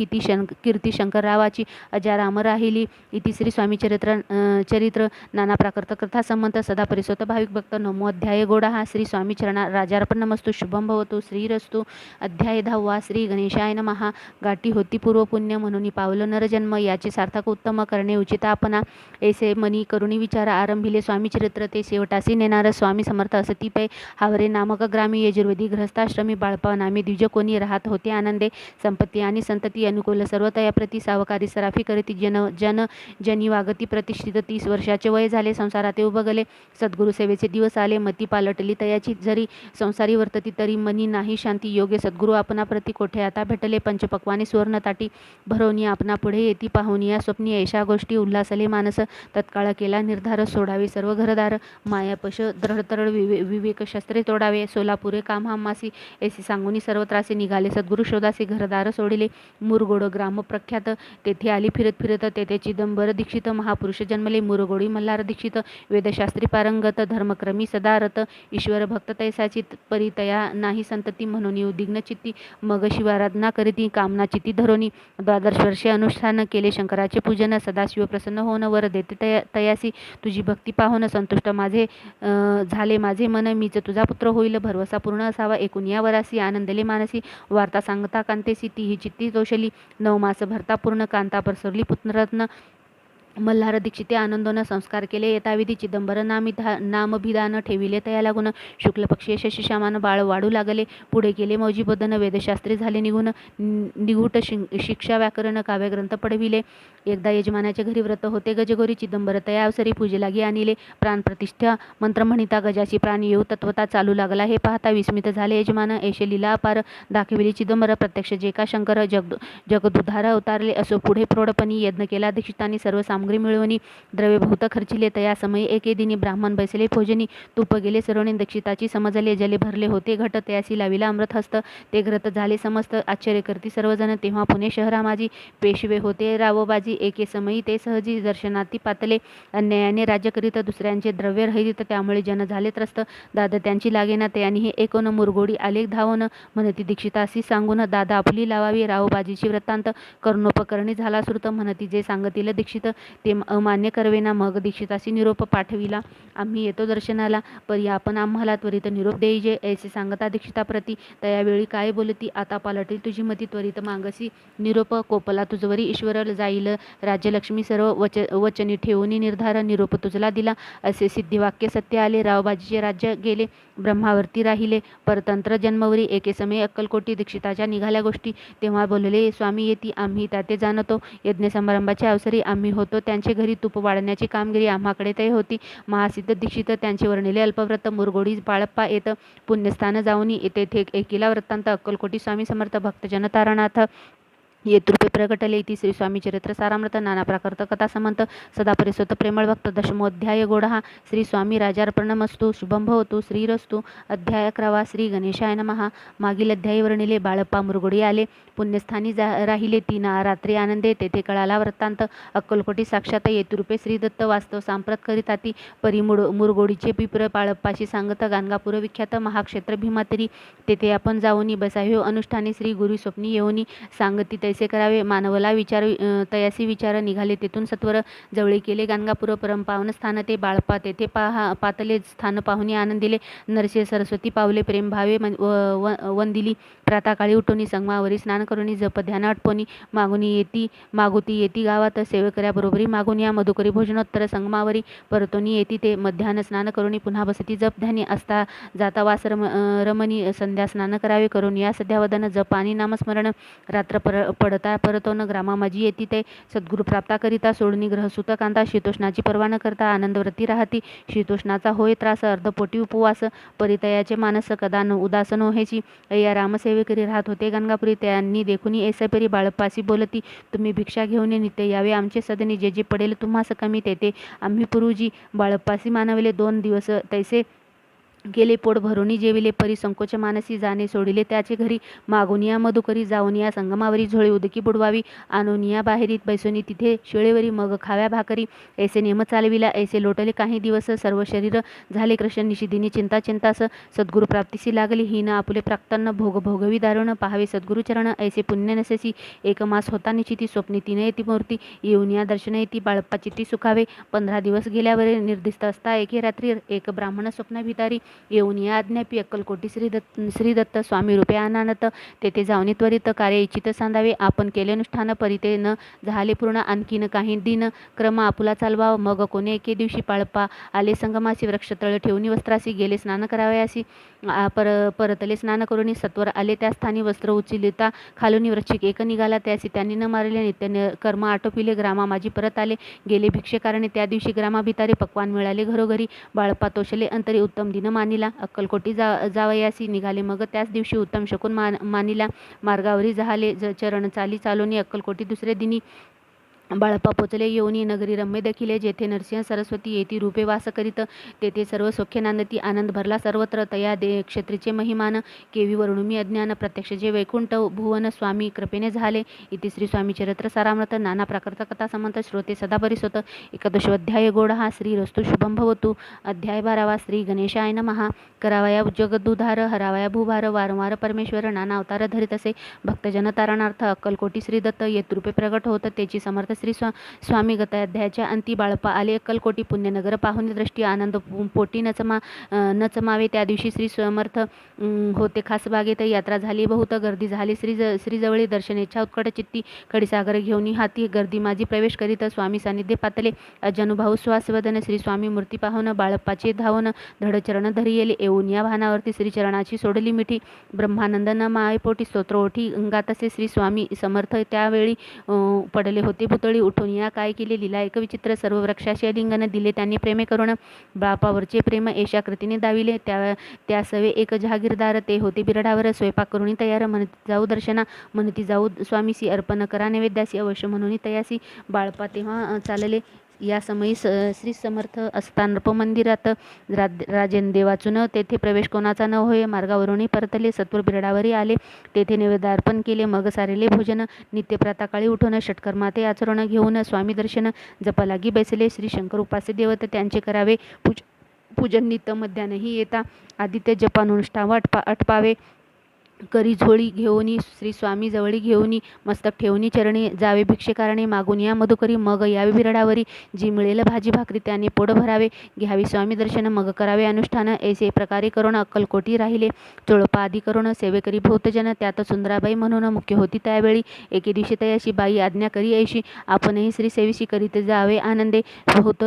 कीर्ती शंकररावाची अजाराम राहिली। इति श्री स्वामी चरित्र नाना प्राकृत कथा संमत सदा परिसोत भाविक भक्त। 9 अध्याय गोडा हा श्री स्वामी चरणा राजार्पण नमस्तु शुभम भवतु श्रीरस्तु। अध्याय 10 श्री गणेशाय नमः। गाठी होती पूर्व पुण्य म्हणून पावलं नरजन्म, याचे सार्थक उत्तम करणे उचित आपणा। ऐसे मनी करुणी विचार आरंभिले स्वामी चरित्र, ते शेवटासी नेणार स्वामी समर्थ असती पै। हावरे नामक ग्रामी यजुर्वेदी गृहस्थाश्रमी बाळपा नामे द्विज कोणी राहत होते आनंदे। संपत्ती आणि संतती अनुकूल सर्व तयाप्रती, सावकारी सराफी करीती जनी वागती प्रतिष्ठित। 30 वर्षाचे वय झाले, संसारात उभगले। सद्गुरु सेवेचे दिवस आले, मती पालटली तयाची। जरी संसारी वर्तती तरी मनी नाही शांती, योग्य सद्गुरु आपणा प्रति कोठे आता भेटले। पंचपक्वानी सुवर्ण ताटी भरवणी आपणा पुढे येती पाहून या स्वप्नी ऐशा गोष्टी उल्हासले मानस। तत्काळ केला निर्धार, सोडावे सर्व घरदार। मायापश दृढतरळ विवेक शस्त्रे तोडावे, सोलापुरे काम हामासी। ऐसी सांगूनी सर्व त्रासे निघाले सद्गुरु शोधासी। घरदार सोडिले मुरगोड ग्राम प्रख्यात, तेथे आली फिरत तेथे चिदंबर दीक्षित। महापुरुष जन्मले मुरगोडी मल्हार दीक्षित, वेदशास्त्री पारंगत धर्मक्रमी सदारत। ईश्वर भक्त तैसाची परितया नाही संतती, म्हणून उद्विग्न चित्ती। मग शिवाराधना करीती कामना चित्ती धरोनी। 12 वर्षे अनुष्ठान केले शंकराचे पूजन, सदाशिव प्रसन्न होऊन वर देते तयासी। तुझी भक्ती पाहून संतुष्ट झाले माझे मन, मीच तुझा पुत्र होईल भरवसा पूर्ण असावा। एकूण या वरासी आनंदले मानसी, वार्ता सांगता कांतेसी तीही चित्ती तोषली। 9 मास भरता पूर्ण कांता पसरली पुत्ररत्न। मल्हार दीक्षिते आनंदोन संस्कार केले यथाविधी। चिदंबर नामभिधान ठेविले तया लागून। शुक्ल पक्षी शशीश्यामान बाळ वाढू लागले, पुढे केले मौजी बदन। वेदशास्त्री झाले निघून, निघूट शिक्षा व्याकरण काव्यग्रंथ पडविले। एकदा यजमानाच्या घरी व्रत होते गजगोरी, चिदंबर तया अवसरी पूजे लागी आणले। प्राणप्रतिष्ठा मंत्र म्हणिता गजाची प्राण येऊ तत्वता चालू लागला, हे पाहता विस्मित झाले यजमान। ऐशे लीला अपार दाखविली चिदंबर, प्रत्यक्ष जे का शंकर जगदुधार अवतारले असो। पुढे प्रौढपणी यज्ञ केला दीक्षितांनी, सर्व सामग्री मिळवणी द्रव्य बहुत खर्चिले। तया समयी एके दिनी ब्राह्मण बैसले भोजनी, तूप गेले सरवणे दीक्षिताची समजले। जले भरले होते घट, तयासी लाविला अमृत हस्त। ते घृत झाले समस्त, आश्चर्य करती सर्वजण। तेव्हा पुणे शहरा माझी पेशवे होते रावबाजी। एके समयी ते सहजी दर्शनाती पातले, अन्यायाने राज्य करीत दुसऱ्यांचे द्रव्य रहित, त्यामुळे जन झाले त्रस्त। दादा त्यांची लागेना तयानी हे ऐकून मुरगोडी आले धावून, म्हणती दीक्षितासी सांगून दादा आपली लावावी रावबाजीची वृत्तांत। कर्णोपकरणी झाला श्रुत, म्हणती जे सांगतील दीक्षित ते अमान्य करवेना. मग दीक्षितासी निरोप पाठविला. आम्ही येतो दर्शनाला, परी आपण आम्हाला त्वरित निरोप देईजे. ऐसे सांगता दीक्षिताप्रती तयावेळी काय बोलती. आता पालटेल तुझी मती, त्वरित मागसी निरोप. कोपला तुझवरी ईश्वर जाईल राज्यलक्ष्मी, सर्व वचनी ठेवून निर्धार निरोप तुझला दिला. असे सिद्धिवाक्य सत्य आले. रावबाजीचे राज्य गेले, ब्रह्मावरती राहिले, परतंत्र जन्मवरी. एके समय अक्कलकोटी दीक्षिताच्या निघाल्या गोष्टी. तेव्हा बोलले स्वामी येती, आम्ही त्याते जाणतो. यज्ञ समारंभाच्या अवसरी आम्ही होतो त्यांचे घरी. तूप वाढण्याची कामगिरी आम्हाकडे ते होती. महासिद्ध दीक्षित त्यांचे वर्णिले अल्पव्रत. मुरगोडी बाळप्पा येत पुण्यस्थान जाऊनी. तेथे एकिला वृत्तांत. अक्कलकोटी स्वामी समर्थ भक्तजन तारणार्थ येतृपे प्रगटले. इति श्री स्वामी चरित्र सारामृत. नाना प्राकृत कथा समंत. सदा परिसोत प्रेमळ भक्त. दशमोध्याय गोडहा. श्री स्वामी राजार्पणमस्तु. शुभम भवतु. श्रीरस्तु. अध्याय 11. श्री गणेशाय नमः. मागील अध्यायी वर्णिले. बाळप्पा मुरगोडी आले, पुण्यस्थानी राहिले 3 रात्री आनंदे. तेथे कळाला वृत्तांत. अक्कलकोटी साक्षात येतृपे श्रीदत्त. वास्तव सांप्रत करीताती परी मुरगोडीचे पिपर बाळप्पाशी सांगत. गाणगापूर विख्यात महाक्षेत्र भीमातरी. तेथे आपण जाऊनी बसावे अनुष्ठानी. श्री गुरु स्वप्नी येऊनी सांगती तैसे करावे. मानवला विचार तयासी विचार. निघाले तेथून सत्वर. जवळी केले गाणगापूर परमपावन स्थान ते. बाळप्पा तेथे पातले स्थान पाहुनी आनंदिले. नरसिंह सरस्वती पावले प्रेम भावे वंदिली. प्रातःकाळी उठोनी संगमावरी स्नान करुनी. जप ध्यान आटपोनी. मागुती येती गावात. सेवकऱ्याबरोबरी मागून या. मधुकरी भोजनोत्तर संगमावरी परतोनी येती ते. मध्यान्ह स्नान करुनी पुन्हा बसती जप ध्यानी. असता जाता वास रमणी. संध्या स्नान करावे करून या सध्यावदन. जप आणि नामस्मरण. रात्र पडता परतोन ग्रामामाजी येती ते. सद्गुरु प्राप्ता करिता सोडणी ग्रहसुत कांता. शीतोष्णाची पर्वा न करता आनंदव्रती राहती. शीतोष्णाचा होय त्रास. अर्धपोटी उपवास. परितयाचे मानस कदा न उदास नोहेची. अय्या रामसेवेकरी राहत होते गाणगापुरी. त्यांनी देखुनी ऐसेपरी बाळप्पासी बोलती. तुम्ही भिक्षा घेऊन नित्य यावे आमचे सदनी. जे जे पडेल तुम्हास कमी तेथे आम्ही पुरुजी. बाळप्पासी मानवले 2 दिवस तैसे गेले. पोट भरुनी जेविले. परी संकोच मानसी जाणे सोडिले त्याचे घरी. मागुनिया मधुकरी जाऊनिया संगमावरी. झोळी उदकी बुडवावी आणुनिया बाहेरीत. बैसोनी तिथे शिळेवरी. मग खाव्या भाकरी. ऐसे नेम चालविला. ऐसे लोटले काही दिवस. सर्व शरीर झाले कृष्ण. निशिदिनी चिंता चिंतास. सद्गुरु प्राप्तीसी लागली. हीन आपुले प्राक्तन. भोगवी दारुण. पाहावे सद्गुरु चरण. ऐसे पुण्य नसेसी. 1 मास होता निश्चिती. स्वप्नी 3 येती मूर्ती. येऊनिया दर्शन येती. बाळप्पा चित्ती सुखावे. 15 दिवस गेल्यावर निर्दिष्ट असता एके रात्री. एक ब्राह्मण स्वप्न भितारी येऊन या आज्ञापी. अक्कलकोटी श्रीदत्त स्वामी रूपे अनानत. तेथे जाऊन त्वरित कार्य इच्छित सांधावे. आपण केले अनुष्ठान परीते न झाले पूर्ण. आणखीन काही दिन क्रम आपुला चालवाव. मग कोणे एके दिवशी बाळप्पा आले संगमासी. वृक्षतळ ठेवून वस्त्रासी गेले स्नान करावयासी. परतले स्नान करून सत्वर आले त्या स्थानी. वस्त्र उचलिता खालून वृश्चिक एक निघाला त्यासी. त्यांनी न मारले. नित्य कर्म आटोपिले. ग्रामामाजी परत आले. गेले भिक्षेकारणे. त्या दिवशी ग्रामाभितारी पक्वान मिळाले घरोघरी. बाळप्पा तोषले अंतरी. उत्तम दिन मानिला. अक्कलकोटी जावयासी निघाले. मग त्याच दिवशी उत्तम शकून मानिला. मार्गावरी जहाले चरण चाली चालोनी. अक्कलकोटी दुसरे दिनी बाळप्पा पोचले. येऊनी नगरी रम्य देखिले. जेथे नरसिंह सरस्वती येती रूपे वास करीत. तेथे सर्व सौख्य नांदती. आनंद भरला सर्वत्र. तया क्षेत्रीचे महिमान केवी वर्णुमी अज्ञान. प्रत्यक्ष जे वैकुंठ भुवन स्वामी कृपेने झाले. इति श्री स्वामी चरित्र सारामृत. नाना प्राकृत कथा समंत. श्रोते सदा परिसोत. 11 गोडहा. श्रीरस्तु. शुभम भवतु. अध्याय 12. श्री गणेशाय नमः. करावया जगदुधार. हरावया भूभार. वारंवार परमेश्वर नाना अवतार धरित असे. भक्तजन तारणार्थ अक्कलकोटी श्रीदत्त येतरूपे प्रगट होत. तेची समर्थ श्री स्वामी गताध्यायाच्या अंती. बाळप्पा आले अक्कलकोटी. पुण्यनगर पाहुणे दृष्टी. आनंद पोटी न चमावे. त्या दिवशी श्री समर्थ होते खास बागेत. यात्रा झाली बहुत. गर्दी झाली श्रीजवळी. दर्शनेच्छा उत्कट चित्ती. खडीसागर घेऊन हाती. गर्दी माझी प्रवेश करीत. स्वामी सानिध्य पातले. अजनुभाऊ श्वासवदन. श्री स्वामी मूर्ती पाहून बाळप्पाचे धावन. धडचरण धरी येले. येऊन या भानावरती श्रीचरणाची सोडली मिठी. ब्रह्मानंद न मायपोटी. स्तोत्र ओठी गातसे. श्री स्वामी समर्थ त्यावेळी पडले होते पुतळी. उठून या काय केले लीला एक विचित्र. सर्व वृक्षाशी अलिंगन दिले त्यांनी प्रेमे करून. बापावरचे प्रेम एशा कृतीने दाविले. त्या सवे एक जहागीरदार. ते होते बिरडावर. स्वयंपाक करून तयार. म्हणती जाऊ दर्शना. म्हणती जाऊ स्वामीसी. अर्पण करा नैवेद्यासी. अवश्य म्हणून तयासी. बाळप्पा तेव्हा चालले. या समयी श्री समर्थ असता नृपमंदिरात. राजेंद्र वाचून तेथे प्रवेश कोणाचा न होय. मार्गावरून परतले. सत्वर बिरडावरी आले. तेथे नैवेद्यार्पण केले. मग सारेले भोजन. नित्य प्रातःकाळी उठून षटकर्माते आचरण घेऊन स्वामी दर्शन जपालागी बैसले. श्री शंकर उपास्य देवत त्यांचे करावे पूजन. नित्य मध्यानही येता आदित्य जपानुष्ठाव आटपावे. करी झोळी घेऊनी श्री स्वामी जवळी घेऊनी मस्तक ठेवणी चरणी जावे भिक्षेकारणे मागून या मधुकरी मग यावे बिरडावरी जी मिळेल भाजी भाकरी त्याने पोट भरावे घ्यावी स्वामी दर्शन मग करावे अनुष्ठान ऐसे प्रकारे करून अक्कलकोटी राहिले चोळपा आदी करून सेवेकरी भोतजन त्यात सुंदराबाई म्हणून मुख्य होती त्यावेळी एके दिवशी तयाशी बाई आज्ञा करी ऐशी आपणही श्री सेवेशी करीत जावे आनंदे होत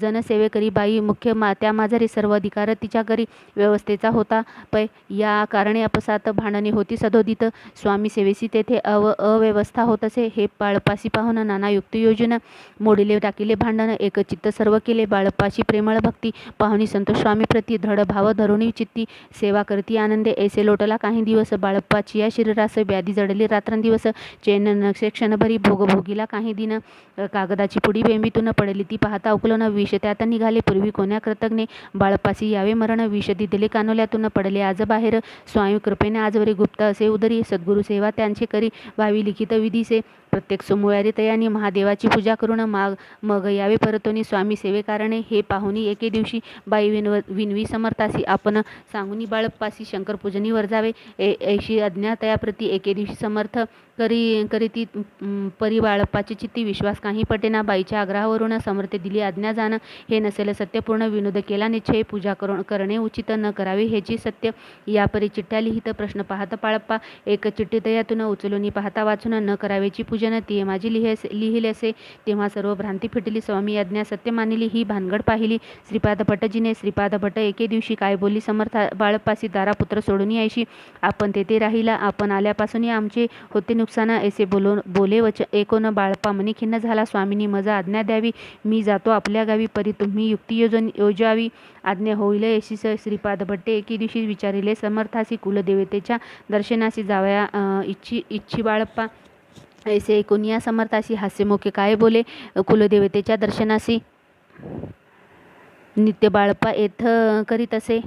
जन सेवेकरी बाई मुख्य त्या माझारी सर्व अधिकार तिच्या करी व्यवस्थेचा होता पै या कारणे अपसात भांडणे होती सदोदित स्वामी सेवेसी तेथे अव्यवस्था होत असे हे बाळप्पासी पाहून नाना युक्त योजना मोडिले टाकिले भांडण एकचित्त सर्व केले बाळप्पाशी प्रेमळ भक्ती पाहुणी संतोष स्वामी प्रती दृढ भाव धरुणी चित्ती सेवा करती आनंदे ऐसे लोटला काही दिवस बाळप्पाची या शरीरास व्याधी जडली रात्रंदिवस चैन नक्षे क्षणभरी भोगभोगीला काही दिन कागदाची पुडी बेंबीतून पडली ती पाहता उकलन विष त्यात निघाले पूर्वी कोण्या कृतज्ञे बाळप्पासी यावे मरण विष दिदले कानोल्यातून पडले आज बाहेर स्वामी कृपेने आजवरी गुप्त असे उदरी सद्गुरु सेवा त्यांचे करी व्हावी लिखित विधीसे प्रत्येक सोमवारी तयानी महादेवाची पूजा करून मग यावे परतोनी स्वामी सेवेकारणे हे पाहुनी एके दिवशी बाई विनवी समर्थासी आपण सांगुनी बाळप्पासी शंकर पूजनीवर जावे ऐशी आज्ञा तयाप्रती एके दिवशी समर्थ करीती परी बाळप्पाची चित्ती विश्वास काही पटेना बाईच्या आग्रहावरून समर्थ दिली आज्ञा जाण हे नसेल सत्यपूर्ण विनोद केला निश्चय पूजा करणे उचित न करावे ह्याची सत्य या परी चिठ्ठ्या लिहित प्रश्न पाहत बाळप्पा एक चिठ्ठी तयातून उचलून पाहता वाचून न करावेची पूजन ती माझी लिहिले असे तेव्हा सर्व भ्रांती फिटली स्वामी आज्ञा सत्य मानिली ही भानगड पाहिली श्रीपाद भटजीने श्रीपाद भट एके दिवशी काय बोलली समर्थ बाळप्पासी दारापुत्र सोडून यायशी आपण तेथे राहिला आपण आल्यापासून आमचे होते नुकसान ऐसे बोले ऐकून बाळप्पा मनी खिन्न झाला स्वामींनी मजा आज्ञा द्यावी मी जातो आपल्या गावी परी तुम्ही युक्ती योजावी आज्ञा होईल ऐशी श्रीपाद भट्टे एके दिवशी विचारिले समर्थासी कुलदेवतेच्या दर्शनासी जावया इच्छी बाळप्पा ऐसे ऐकून या समर्थासी हास्यमुखे काय बोले कुलदेवतेच्या दर्शनासी नित्य बाळप्पा येथ करीत असे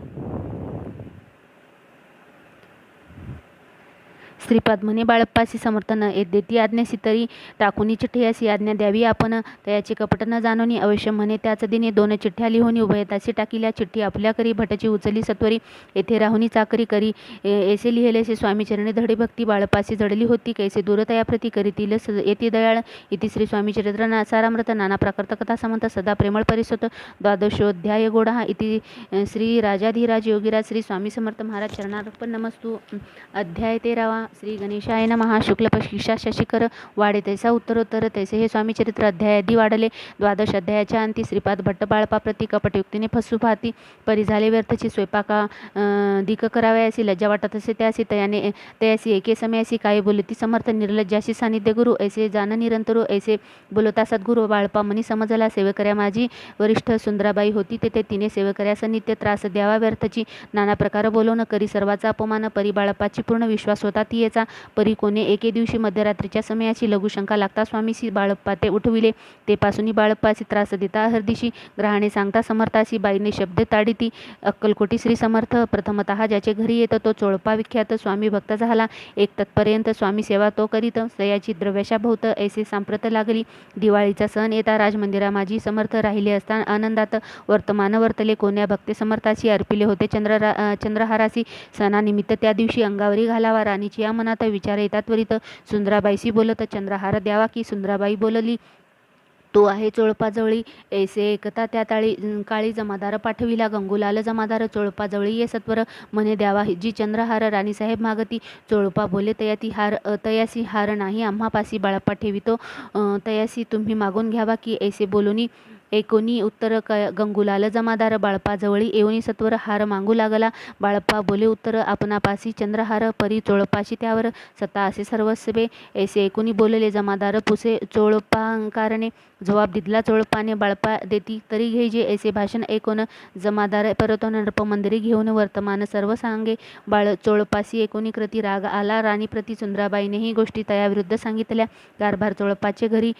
श्रीपाद म्हणे बाळप्पासी समर्थन येत देती आज्ञासी तरी टाकुनी चिठ्ठी अशी आज्ञा द्यावी आपण तयाचे कपट न जाणोनी अवश्य म्हणे त्याच दिनी 2 चिठ्ठ्या लिहून उभयतासी टाकिल्या चिठ्ठी आपल्या करी भटाची उचली सत्वरी येथे राहुनी चाकरी करी ऐसे लिहिलेसे स्वामी चरणी धडे भक्ती बाळप्पासी जडली होती कैसे दूरतयाप्रती करीतील येती दयाळ इति श्री स्वामी चरित्र सारामृत नाना प्राकृत कथा समंत सदा प्रेमळ परिसोत द्वादशोध्याय गोडा इति श्री राजाधिराज योगीराज श्री स्वामी समर्थ महाराज चरणार्पण नमस्तु अध्याय 13 श्री गणेशाय नमः शुक्ल पक्षिषा शशिकर वाढे तैसा उत्तरोत्तर तैसे हे स्वामी चरित्र अध्यायादी वाढले द्वादश अध्यायाच्या अंती श्रीपाद भट्ट बाळपा प्रति कपटयुक्तीने फसू पाहती परी झाले व्यर्थची स्वयंपाका दिक करावयासी लज्जा वाटत असे त्यासी तयासी एके समयासी काय बोलती समर्थ निर्लज्जाशी सानिध्य गुरु ऐसे जान निरंतरू ऐसे बोलता सद्गुरु बाळपा मनी समजला सेवेकऱ्या माझी वरिष्ठ सुंदराबाई होती तेथे तिने सेवेकऱ्यास नित्य त्रास द्यावा व्यर्थची नाना प्रकार बोलवून करी सर्वाचा अपमान परी बाळपाची पूर्ण विश्वास होता ती याचा परी कोणे एके दिवशी मध्यरात्रीच्या समयाची लघुशंका लागता स्वामीसी बाळप्पा ते उठविले ते पासून बाळप्पाची त्रास देता हरदिशी ग्रहाने सांगता समर्थासी बाईने शब्द ताडिती अक्कलकोटी श्री समर्थ प्रथमतः ज्याचे घरी येत तो चोळपा विख्यात स्वामी भक्त झाला एक तत्पर्यंत स्वामी सेवा तो करीत सयाची द्रव्याशा भोवत ऐसे सांप्रत लागली दिवाळीचा सण येता राजमंदिरा माझी समर्थ राहिले असता आनंदात वर्तमान वर्तले कोण्या भक्ते समर्थाची अर्पिले होते चंद्रहारासी सणानिमित्त त्या दिवशी अंगावरी घालावा राणीची या मनात विचार येतात त्वरित सुंदराबाईशी बोलत चंद्रहार द्यावा की सुंदराबाई बोलली तो आहे चोळपाजवळी ऐसे एकता त्या काळी जमादार पाठविला गंगूलाल जमादार चोळपाजवळी ये सत्वर म्हणे द्यावा जी चंद्रहार राणीसाहेब मागती चोळपा बोले तयासी हार नाही आम्हापासी बाळप्पा ठेवितो तयासी तुम्ही मागून घ्यावा की ऐसे बोलूनी एकोणी उत्तर गंगूलाल जमादार बाळपाजवळी येऊनी सत्वर हार मागू लागला बाळप्पा बोले उत्तर आपणापासी चंद्रहार परी चोळपाशी त्यावर सत्ता असे सर्वस्वे ऐसे एकोणी बोलले जमादार पुसे चोळपांकारणे जवाब दिला चोळपाने बाळपा देती तरी घ्यायचे ऐसे भाषण ऐकून जमादार परतो नरपमंदिरी घेऊन वर्तमान सर्व सांगे बाळ चोळपासी एकोणी कृती राग आला राणी प्रति सुंदराबाईनेही गोष्टी तयाविरुद्ध सांगितल्या कारभार चोळपाचे घरी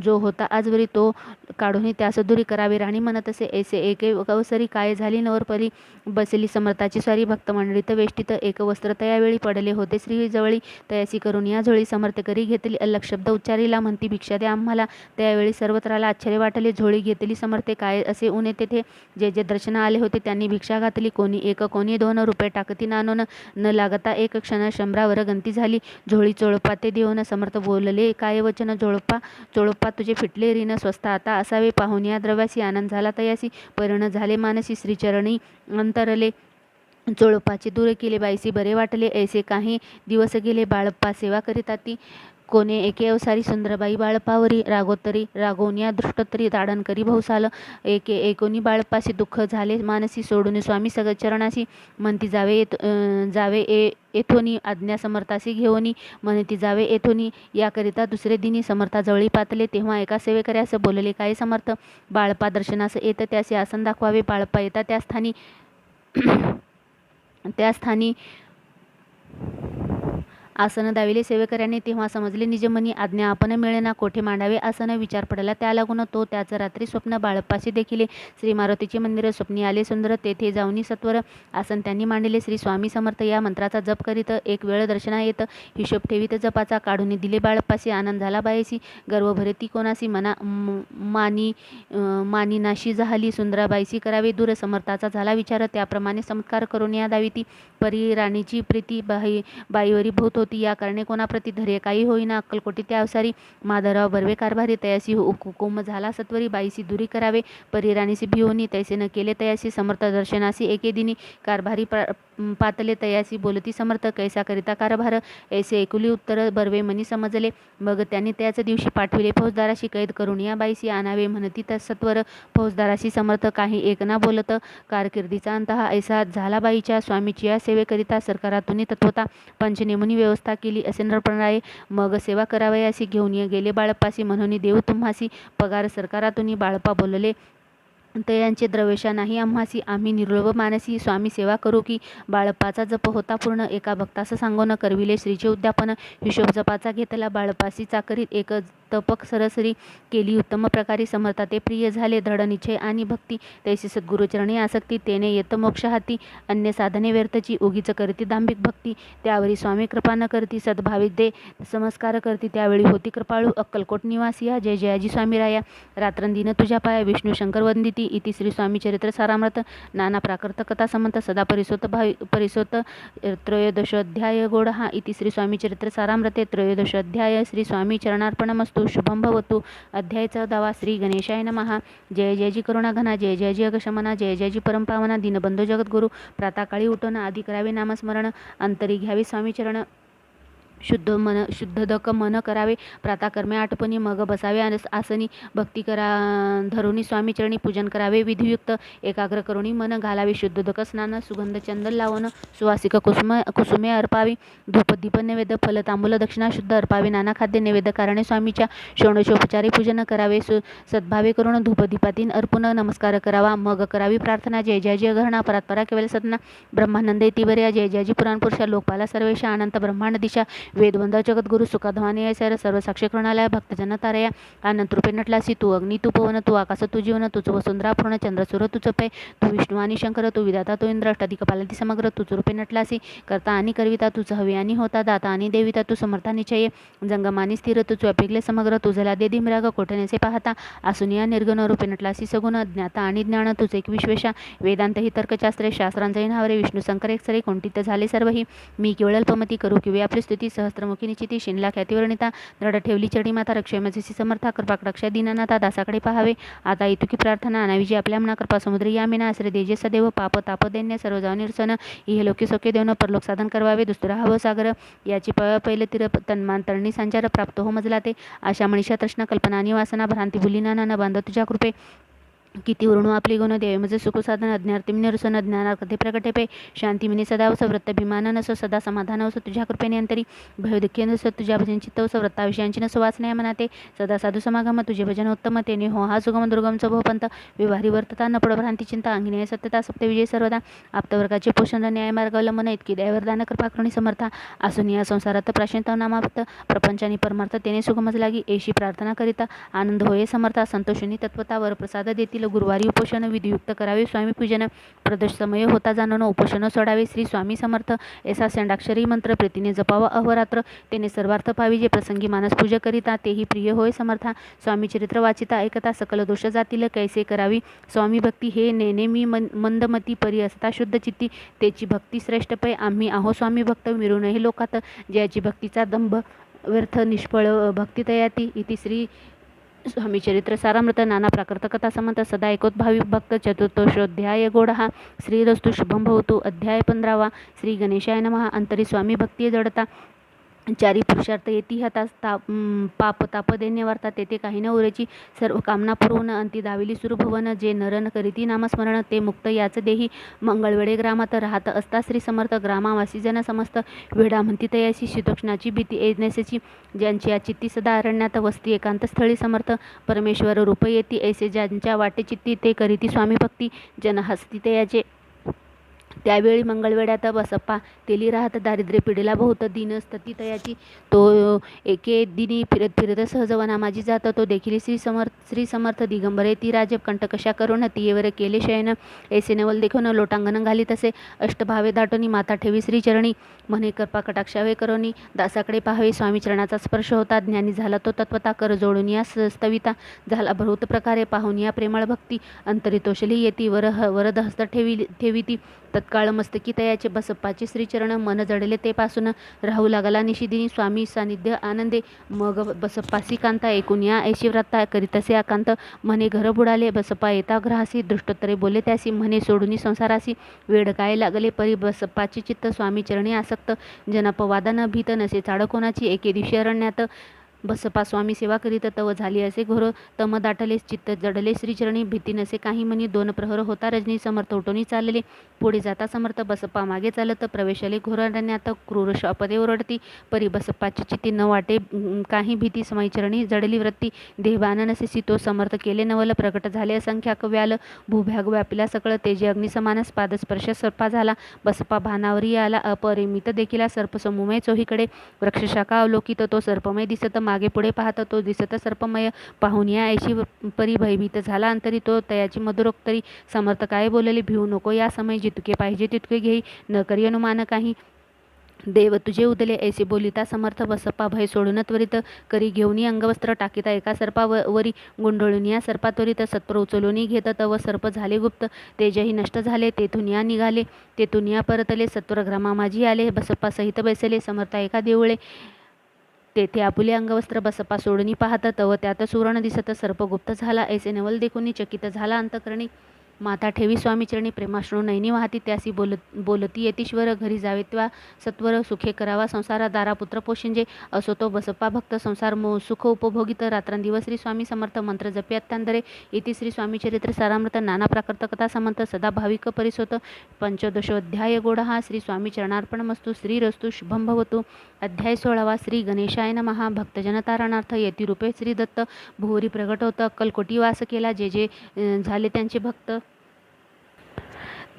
जो होता आजवरी तो काढून त्यास दुरी करावी. राणी म्हणत असे, ऐसे एक अवसरी काय झाली. नवरपरी बसली समर्थाची स्वारी. भक्त मंडळीत वेष्टीत एक वस्त्र तयावेळी पडले होते. श्री जवळी तयासी करून या झोळी. समर्थ करी घेतली अल्लख शब्द उच्चारिला. म्हणती भिक्षा द्या आम्हाला. त्यावेळी सर्वत्राला आश्चर्य वाटले. झोळी घेतली समर्थे. काय असे ऊने तेथे जे जे दर्शन आले होते त्यांनी भिक्षा घातली. कोणी 1 कोणी 2 रुपये टाकती नानोन. न लागता एक क्षण शंभरावर गंती झाली. झोळी चोळपा ते देऊन समर्थ बोलले काय वचन. चोळप्पा तुझे फिटले ऋण स्वस्त आता असावे. पाहून या द्रव्यासी आनंद झाला तयासी. परिण झाले मानसी. श्रीचरणी अंतरले. चोळप्पाचे दूर केले. बाईसी बरे वाटले. ऐसे काही दिवस गेले. बाळप्पा सेवा करीता ती. कोणे एके अवसारी सुंदरबाई बाळप्पावरी. रागोत्तरी रागवून दृष्टोत्तरी ताडण करी बहुसाल. एकोणी बाळप्पाशी दुःख झाले मानसी. सोडून स्वामी सगळ चरणाशी. म्हणती जावे येथोनी आज्ञा समर्थासी घेऊनी. म्हणती जावे येथोनी. याकरिता दुसरे दिनी समर्थाजवळी पातले. तेव्हा एका सेवेकऱ्यास बोलले काय समर्थ. बाळप्पा दर्शनास येत त्याचे आसन दाखवावे. बाळप्पा येता त्या स्थानी आसन दाविले सेवेकऱ्याने. तेव्हा समजले निजमनी. आज्ञा आपण मिळेना. कोठे मांडावे आसन विचार पडला त्या लागून. तो त्याच रात्री स्वप्न बाळप्पाशी देखिले. श्री मारुतीचे मंदिर स्वप्नी आले सुंदर. तेथे जाऊनी सत्वर आसन त्यांनी मांडले. श्री स्वामी समर्थ या मंत्राचा जप करीत. एक वेळ दर्शना येत. हिशोब ठेवीत जपाचा. काढून दिले बाळप्पाशी. आनंद झाला बायसी. गर्व भरे ती कोणासी. मानिनाशी झाली. सुंदराबाईसी करावे दूर. समर्थाचा झाला विचार. त्याप्रमाणे चमत्कार करून या दाविती. परी राणीची प्रीती बाईवरी भूत होती. या कारणे कोणाप्रती धैर्य काही होईना. अक्कलकोटी त्या अवसारी. माधवराव बर्वे कारभारी. तयासी हुकुम झाला सत्वरी. बाईसी दुरी करावे. परी राणीसी भिवनी. तैसे न केले तयासी. समर्थ दर्शनासी एके दिनी. कारभारी पातले. तयासी बोलती समर्थ कैसा करिता कारभार. ऐसे ऐकुली उत्तर बर्वे मनी समजले. मग त्यांनी त्याच दिवशी पाठविले फौजदाराशी. कैद करून या बाईसी आणावे म्हणती सत्वर. फौजदाराशी समर्थ काही एक ना बोलत. कारकिर्दीचा अंत हा ऐसा झाला बाईच्या. स्वामीची या सेवेकरिता सरकारातून तत्वता पंचनेमुनी व्यवस्था केली असे नरपणराये. मग सेवा करावयासी घेऊन गेले बाळप्पासी. म्हणून देऊ तुम्हासी पगार सरकारातून. बाळप्पा बोलले तयांचे द्रवेशा नाही आम्हासी. आम्ही निर्लोभ मानसी. स्वामी सेवा करू की. बाळप्पाचा जप होता पूर्ण. एका भक्तास सांगून करविले श्रीचे उद्यापन. हिशोब जपाचा घेतला बाळप्पासी चाकरीत. एक तपक सरसरी केली उत्तम प्रकारे. समर्था ते प्रिय झाले. दृढ निश्चय आणि भक्ती. तैसी सद्गुरुचरणी आसक्ती. तेने येत मोक्ष हाती. अन्य साधने व्यर्थची. उगीच करती दांभिक भक्ती. त्यावेळी स्वामी कृपा न करती. सद्भावी दे समस्कार करती. त्यावेळी होती कृपाळू. अक्कलकोट निवासिया. जय जयाजी स्वामी राया. रात्रंदिन तुझ्या पाया. विष्णू शंकर वंदिती. इति श्री स्वामी चरित्र सारामृत. नाना प्राकृत कथा समंत. सदा परिसोत त्रयोदशोध्याय गोडहा. इति श्री स्वामी चरित्र सारामृते. त्रयोदशोध्याय. श्री स्वामी चरणार्पणमस्तु. शुभम भवतु. अध्याय 14. श्री गणेशाय नमः. जय जयजी करुणाघना. जय जयजी अगशमना. जय जयजी परमपावना. दीनबंधू जगद्गुरु. प्रातःकाळी उठून आधी करावे नामस्मरण. अंतरी घ्यावे स्वामी चरण. शुद्धदक मन करावे. प्रातःकर्मे आटपणी. मग बसावे आसनी. भक्ती धरुणी स्वामी चरणी पूजन करावे विधियुक्त. एकाग्र करुणी मन घालावे. शुद्धदक स्नान. सुगंध चंदन लावून सुवासिक कुसुमे अर्पावी. धूपदीप नैवेद्य फल तांबूल दक्षिणा शुद्ध अर्पावे. नाना खाद्य नैवेद्य कारणे स्वामीच्या षोडशोपचारी पूजन करावे. सद्भावे करून धूपदीपातीन अर्पून नमस्कार करावा. मग करावी प्रार्थना. जय जयजी अगहरणा. परात्परा केवल सतना. ब्रह्मानंद इतिवर्या. जय जयजी पुराणपुरुषा. लोकपाला सर्वेशा. अनंत ब्रह्मांड दिशा. वेदवंद जगद्गुरु. सुखाध्वाने सैर. सर्व साक्षी कृणालय. भक्तजन तारया. अनंत रूपे नटलासी. तू अग्नी तू पवन तू आकाश तू जीवन. तुझ वसुंधरा पूर्ण. चंद्र सूर तुझ पै. तू विष्णू आणि शंकर. तू विधाता तू इंद्र. अष्टाधिक पालती समग्र. तुझ रूपे नटलासी. करता आणि करविता. तुझ हवी आणि होता. दाता आणि देविता. तू समर्था निश्चय. जंगमानी स्थिर. तुझ अपेगले समग्र. तुझला दे धिमराग कोठनेसे पाहता. आसुनिया निर्गुण रूपे नटलासी सगुण. ज्ञाता आणि ज्ञान तुझ एक विश्वेशा. वेदांत ही तर्कशास्त्रे. शास्त्रांचे नावरे. विष्णू शंकर एक सरे. कोणतीत झाले सर्वही. मी केवळ अल्पमती. करू किंवा आपली स्तुती. सहस्त्रमुखी निचिती. शिनला ख्यातीवर्णिता. दृढ ठेवली चढी माता. रक्षेमजसी समर्था. कृपाकटाक्ष दीननाथा. दासाकडे पाहावे आता. इतुकी प्रार्थना. अनाविजी आपल्या मना. कृपा समुद्री यामिना. आश्रय देजे सदैव. पाप ताप दैन्य सर्व जाऊ निरसन. इहलोकी सोके देऊन परलोक साधन करवावे. दुसरा हवं सागर. याची पहिले तिर तन्मान तळणी संचार. प्राप्त हो मजला ते. आशा मनीषा तृष्णा कल्पना आणि वासना. भ्रांती भुली नाना. न बांध तुझ्या कृपे. किती वर्णू आपली गुण देवे म्हणजे सुखसाधन अज्ञार्तिम निरसन ज्ञानार्थे प्रकटेपे शांती मिनी सदा वस वृत्तभिमान नस सदा समाधान वस तुझ्या कृपेने अंतरी भयदुःखी नस तुझ्या भजन चित्त वस वृत्ताविषयांची न सुवासना मनाते सदा साधू समागम तुझे भजन उत्तम तेने हो हा सुगम दुर्गम भवपंत विवारी वर्तता न भ्रांती चिंता अंगिन्याय सत्यता सत्य विजय सर्वदा आप्तवर्गाचे पोषण न्याय मार्ग अवलंबन इतकी दयावरदान कृपा करुणी समर्था असून या संसारात प्राशंत नामाप्त प्रपंचानी परमार्थ तेने सुगमच लागी एशी प्रार्थना करिता आनंद होये समर्था संतोषणी तत्वता वर प्रसाद देतील गुरुवारी उपोषण विधियुक्त करावे स्वामी पूजन प्रदोष समय होता जाणून उपोषण सोडावे श्री स्वामी समर्थ ऐसा षंडाक्षरी मंत्र प्रीतीने जपावा अहोरात्र तेने सर्वार्थ पाविजे प्रसंगी मानस पूजा करिता तेही प्रिय होय समर्था स्वामी चरित्र वाचिता ऐकता सकल दोष जातील कैसे करावी स्वामी भक्ती हे नेनेमी मंदमती परी असता शुद्ध चित्ती तेची भक्ती श्रेष्ठ पै आम्ही आहो स्वामी भक्त मिळूनही लोकात ज्याची भक्तीचा दंभ व्यर्थ निष्फळ भक्ती तयाती इति श्री स्वामी चरित्र सारामृत नाना प्राकृत कथा समंत सदा एकोत भाविक भक्त चतुर्थोषोध्याय गोडहा श्रीरस्तु शुभम भवतु अध्याय 15 श्री गणेशाय नमः अंतरी स्वामी भक्ती जडता चारी पुरुषार्थ येती हाता पाप ताप दैन्य वार्ता तेथे काही न उरेची सर्व कामना पुरवून अंती दाविली सुरू भवन जे नरन करीती नामस्मरण ते मुक्त याच देही मंगळवेळे ग्रामात राहत असता श्री समर्थ ग्रामावासी जन समस्त वेडा म्हणती तयाशी शीतोष्णाची भीती येण्याची ज्यांची या चित्ती सदा अरण्यात वस्ती एकांत स्थळी समर्थ परमेश्वर रूप येती ऐसे ज्यांच्या वाटे चित्ती ते करीती स्वामी भक्ती जन हसती तयाचे त्यावेळी मंगळवेड्यात बसप्पा तेली राहत दारिद्र्य पिढीला बहुत दिन स्थिती तयाची तो एके दिनी फिरत फिरत सहजवना माझी जात तो देखील श्री समर्थ दिगंबरे ती राज कंठ कशा करून तियेवर केले शयन ऐसे नवल देखून लोटांगण घाली तसे अष्टभावे दाटोनी माता ठेवी श्रीचरणी म्हणे कृपा कटाक्षावे करोनी दासाकडे पाहावे स्वामी चरणाचा स्पर्श होता ज्ञानी झाला तो तत्वता कर जोडून या स्तविता झाला बहुत प्रकारे पाहून या प्रेमळ भक्ती अंतरी तोषली येती वरद हस्त ठेवी तत्काळ मस्तकी तयाचे बसप्पाचे श्रीचरण मन जडले ते पासून राहू लागला निशिदिनी स्वामी सानिध्य आनंदे मग बसप्पासी कांता ऐकून या ऐशी व्रता करीतसे आकांत म्हणे घर बुडाले बसप्पा येता ग्रहासी दृष्टोत्तरे बोले त्यासी म्हणे सोडूनी संसारासी वेड काय लागले परी बसप्पाचे चित्त स्वामी चरणी आसक्त जनपवादान भीत नसे चाड कोणाची एके दिवशी अरण्यात बसपा स्वामी सेवा करीत तव झाली असे घोर तम दाटले चित्त जडले श्रीचरणी भीती नसे काही मनी दोन प्रहर होता रजनी समर्थ उठोनी चालले पुढे जाता समर्थ बसप्पा मागे चालत प्रवेशले घोर अरण्यात क्रूर शापदे ओरडती परी बसप्पाची चित्ती न वाटे काही भीती समयचरणी जडली वृत्ती देहबान नसे सितो समर्थ केले नवल प्रकट झाले असंख्याक व्याल भूभ्याग व्यापिला सकळ तेजे अग्निसमानस पादस्पर्श सर्पा झाला बसप्पा भानावरी आला अपरिमित देखील सर्पसमूमय चोहीकडे वृक्षशाखा अवलोकित तो सर्पमय दिसत मागे पुढे पाहत तो दिसत सर्पमय पाहून या ऐशी परी भयभीत झाला अंतरी तो तयाची मधुरोक्तरी समर्थ काय बोलले भिवू नको या समय जितके पाहिजे तितके घेई न करी अनुमान काही देव तुझे उदले ऐसे बोलिता समर्थ बसप्पा भय सोडून त्वरित करी घेऊनी अंगवस्त्र टाकीता एका सर्पावरी गुंडळून या सर्पात्वरित सत्वर उचलून घेत तव सर्प झाले गुप्त तेजही नष्ट झाले तेथून या निघाले तेथून या परतले सत्वर ग्रामा माझी आले बसप्पा सहित बैसले समर्थ एका देऊळे तेथे आपुले अंगवस्त्र बसप्पा सोडून पाहत तव त्यात सुवर्ण दिसत सर्प गुप्त झाला ऐसे नवल देखून चकित झाला अंतकरणी माता ठेवी स्वामीचरणी प्रेमाश्रू नैनी वाहती त्यासी बोलती येतीश्वर घरी जावे त्या सत्वर सुखे करावा संसारा दारा पुत्र पोषिंजे असो तो बसप्पा भक्त संसार सुख उपभोगित रात्रंदिवस श्री स्वामी समर्थ मंत्र जपे अत्यांदरे इति श्री स्वामी चरित्र सारामृत नाना प्राकृत कथा समंत सदा भाविक परिसोत पंचदशोध्याय गोडहा श्री स्वामी चरणार्पणमस्तु श्रीरस्तु शुभम भवतु अध्याय 16 श्री गणेशाय नमः भक्तजन तारणार्थ यतिरूपे श्री दत्त भुवरी प्रगट होत अक्कलकोटी वास केला जे जे झाले त्यांचे भक्त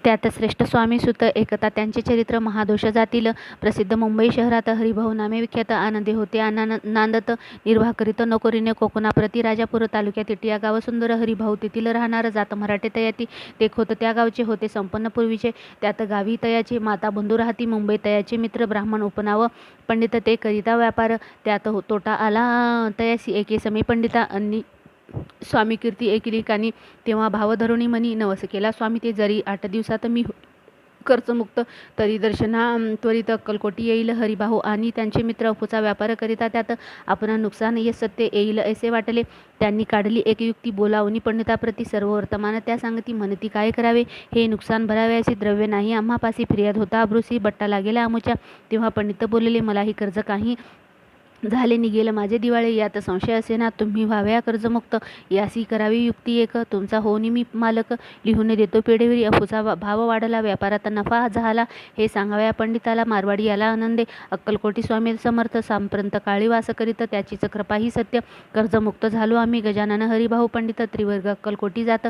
त्यात श्रेष्ठ स्वामी सुत एकता त्यांचे चरित्र महादोष जातील प्रसिद्ध मुंबई शहरात हरिभाऊ नामे विख्यात आनंदे होते नांदत निर्वाह करीत नोकरीने कोकणाप्रती राजापूर तालुक्यात टिया गाव सुंदर हरिभाऊ तेथील राहणार जात मराठे तयाती ते खोत त्या गावचे होते संपन्न पूर्वीचे त्यात गावी तयाचे माता बंधू राहती मुंबई तयाचे मित्र ब्राह्मण उपनाव पंडित ते करिता व्यापार त्यात तोटा आला तयासी एके समी पंडिता अन्नी स्वामी कीर्ती एकिलिकानी तेव्हा भावधरुणी मनी नवस केला स्वामी ते जरी 8 दिवसात मी खर्चमुक्त तरी दर्शना त्वरित अक्कलकोटी येईल हरिभाऊ आणि त्यांचे मित्र अफूचा व्यापार करिता त्यात आपण नुकसान हे सत्य येईल असे वाटले त्यांनी काढली एक युक्ती बोलावणी पंडिताप्रती सर्व वर्तमान त्या सांगती म्हणती काय करावे हे नुकसान भरावे असे द्रव्य नाही आम्हापासी फिर्याद होता अब्रुसी बट्टा लागेला आमुच्या तेव्हा पंडित बोलले मलाही कर्ज काही झाले निघेल माझे दिवाळे यात संशय असे ना, तुम्ही व्हाव्या कर्जमुक्त यासी करावी युक्ती एक, तुमचा होनी मी मालक लिहून देतो पेढेवरी, अफूचा भाव वाढला व्यापारात नफा झाला, हे सांगाव्या पंडिताला मारवाडी याला आनंदे, अक्कलकोटी स्वामी समर्थ सांप्रत काळी वास करीत, त्याचीच कृपा ही सत्य, कर्जमुक्त झालो आम्ही गजानन हरिभाऊ पंडित, त्रिवर्ग अक्कलकोटी जात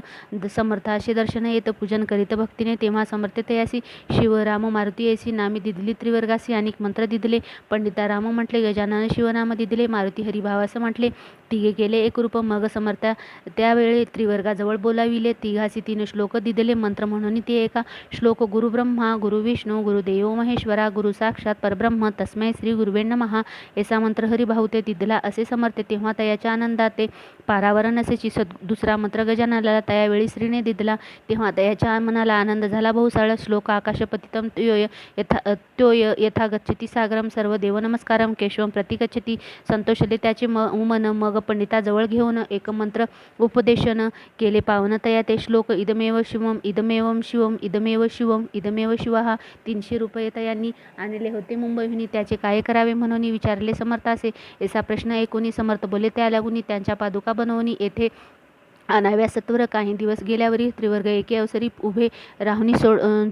समर्थाशी दर्शन येत, पूजन करीत भक्तीने, तेव्हा समर्थ तयासी शिव राम मारुती ऐसी, नामी दिदली त्रिवर्गासी अनेक मंत्र दिदले, पंडिता राम म्हटले गजानन शिवनाम दिदले, मारुती हरिभावास म्हटले, तिघे केले एक रूप, मग समर्था त्यावेळी त्रिवर्गाजवळ बोलाविले, तिघासी 3 श्लोक दिदले, मंत्र म्हणून ते एका श्लोक, गुरु ब्रह्मा गुरु विष्णू गुरुदेव महेश्वरा गुरु साक्षात परब्रह्म तस्मै श्री गुरुवे नमः, ऐसा मंत्र हरिभाऊ ते दिदला असे समर्थ, तेव्हा तयाच्या आनंदात ते पारावर नसेची. दुसरा मंत्र गजाननाला त्यावेळी श्रीने दिदला, तेव्हा तयाच्या मनाला आनंद झाला बहुसाळ, श्लोक आकाशपतितम त्योय यथा गच्छति सागरम सर्व देव नमस्कारम केशवम प्रतिगच्छति, संतोषले त्याचे मन, मग पंडिताजवळ घेऊन एक मंत्र उपदेशन केले पावन तया ते श्लोक, इदमेव शिवम इदमेवम शिवम इदमेव शिवम इदमेव शिवहा, 300 रुपये तयांनी आणले होते मुंबईहून, त्याचे काय करावे म्हणून विचारले समर्थासे, ऐसा प्रश्न ऐकून समर्थ बोले, त्या लागून त्यांच्या पादुका बनवून येथे आणाव्या सत्वर, काही दिवस गेल्यावरी त्रिवर्ग एके अवसरी उभे राहुनी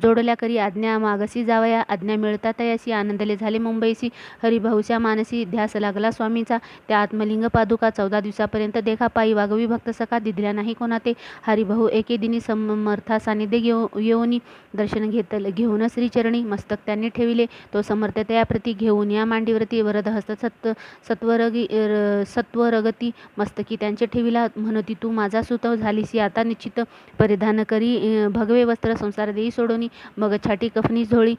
जोडल्या करी, आज्ञा मागसी जावया आज्ञा मिळता तयासी, आनंदले झाले मुंबईसी, हरिभाऊच्या मानसी ध्यास लागला स्वामीचा, त्या आत्मलिंग पादुका 14 दिवसापर्यंत देखा पायी वागवी भक्त सका, दिदल्या नाही कोणा ते, हरिभाऊ एके दिनी समर्था सानिध्य येऊनी दर्शन घेऊन श्रीचरणी मस्तक त्यांनी ठेविले, तो समर्थ त्याप्रती घेऊन या मांडीवरती वरदहस्त सत्वरगती मस्तकी त्यांचे ठेविला, म्हणती तू माझा सुत झालीसी आता निश्चित, परिधान करी भगवे वस्त्र संसार देई सोडोनी, मग छाटी कफनी झोळी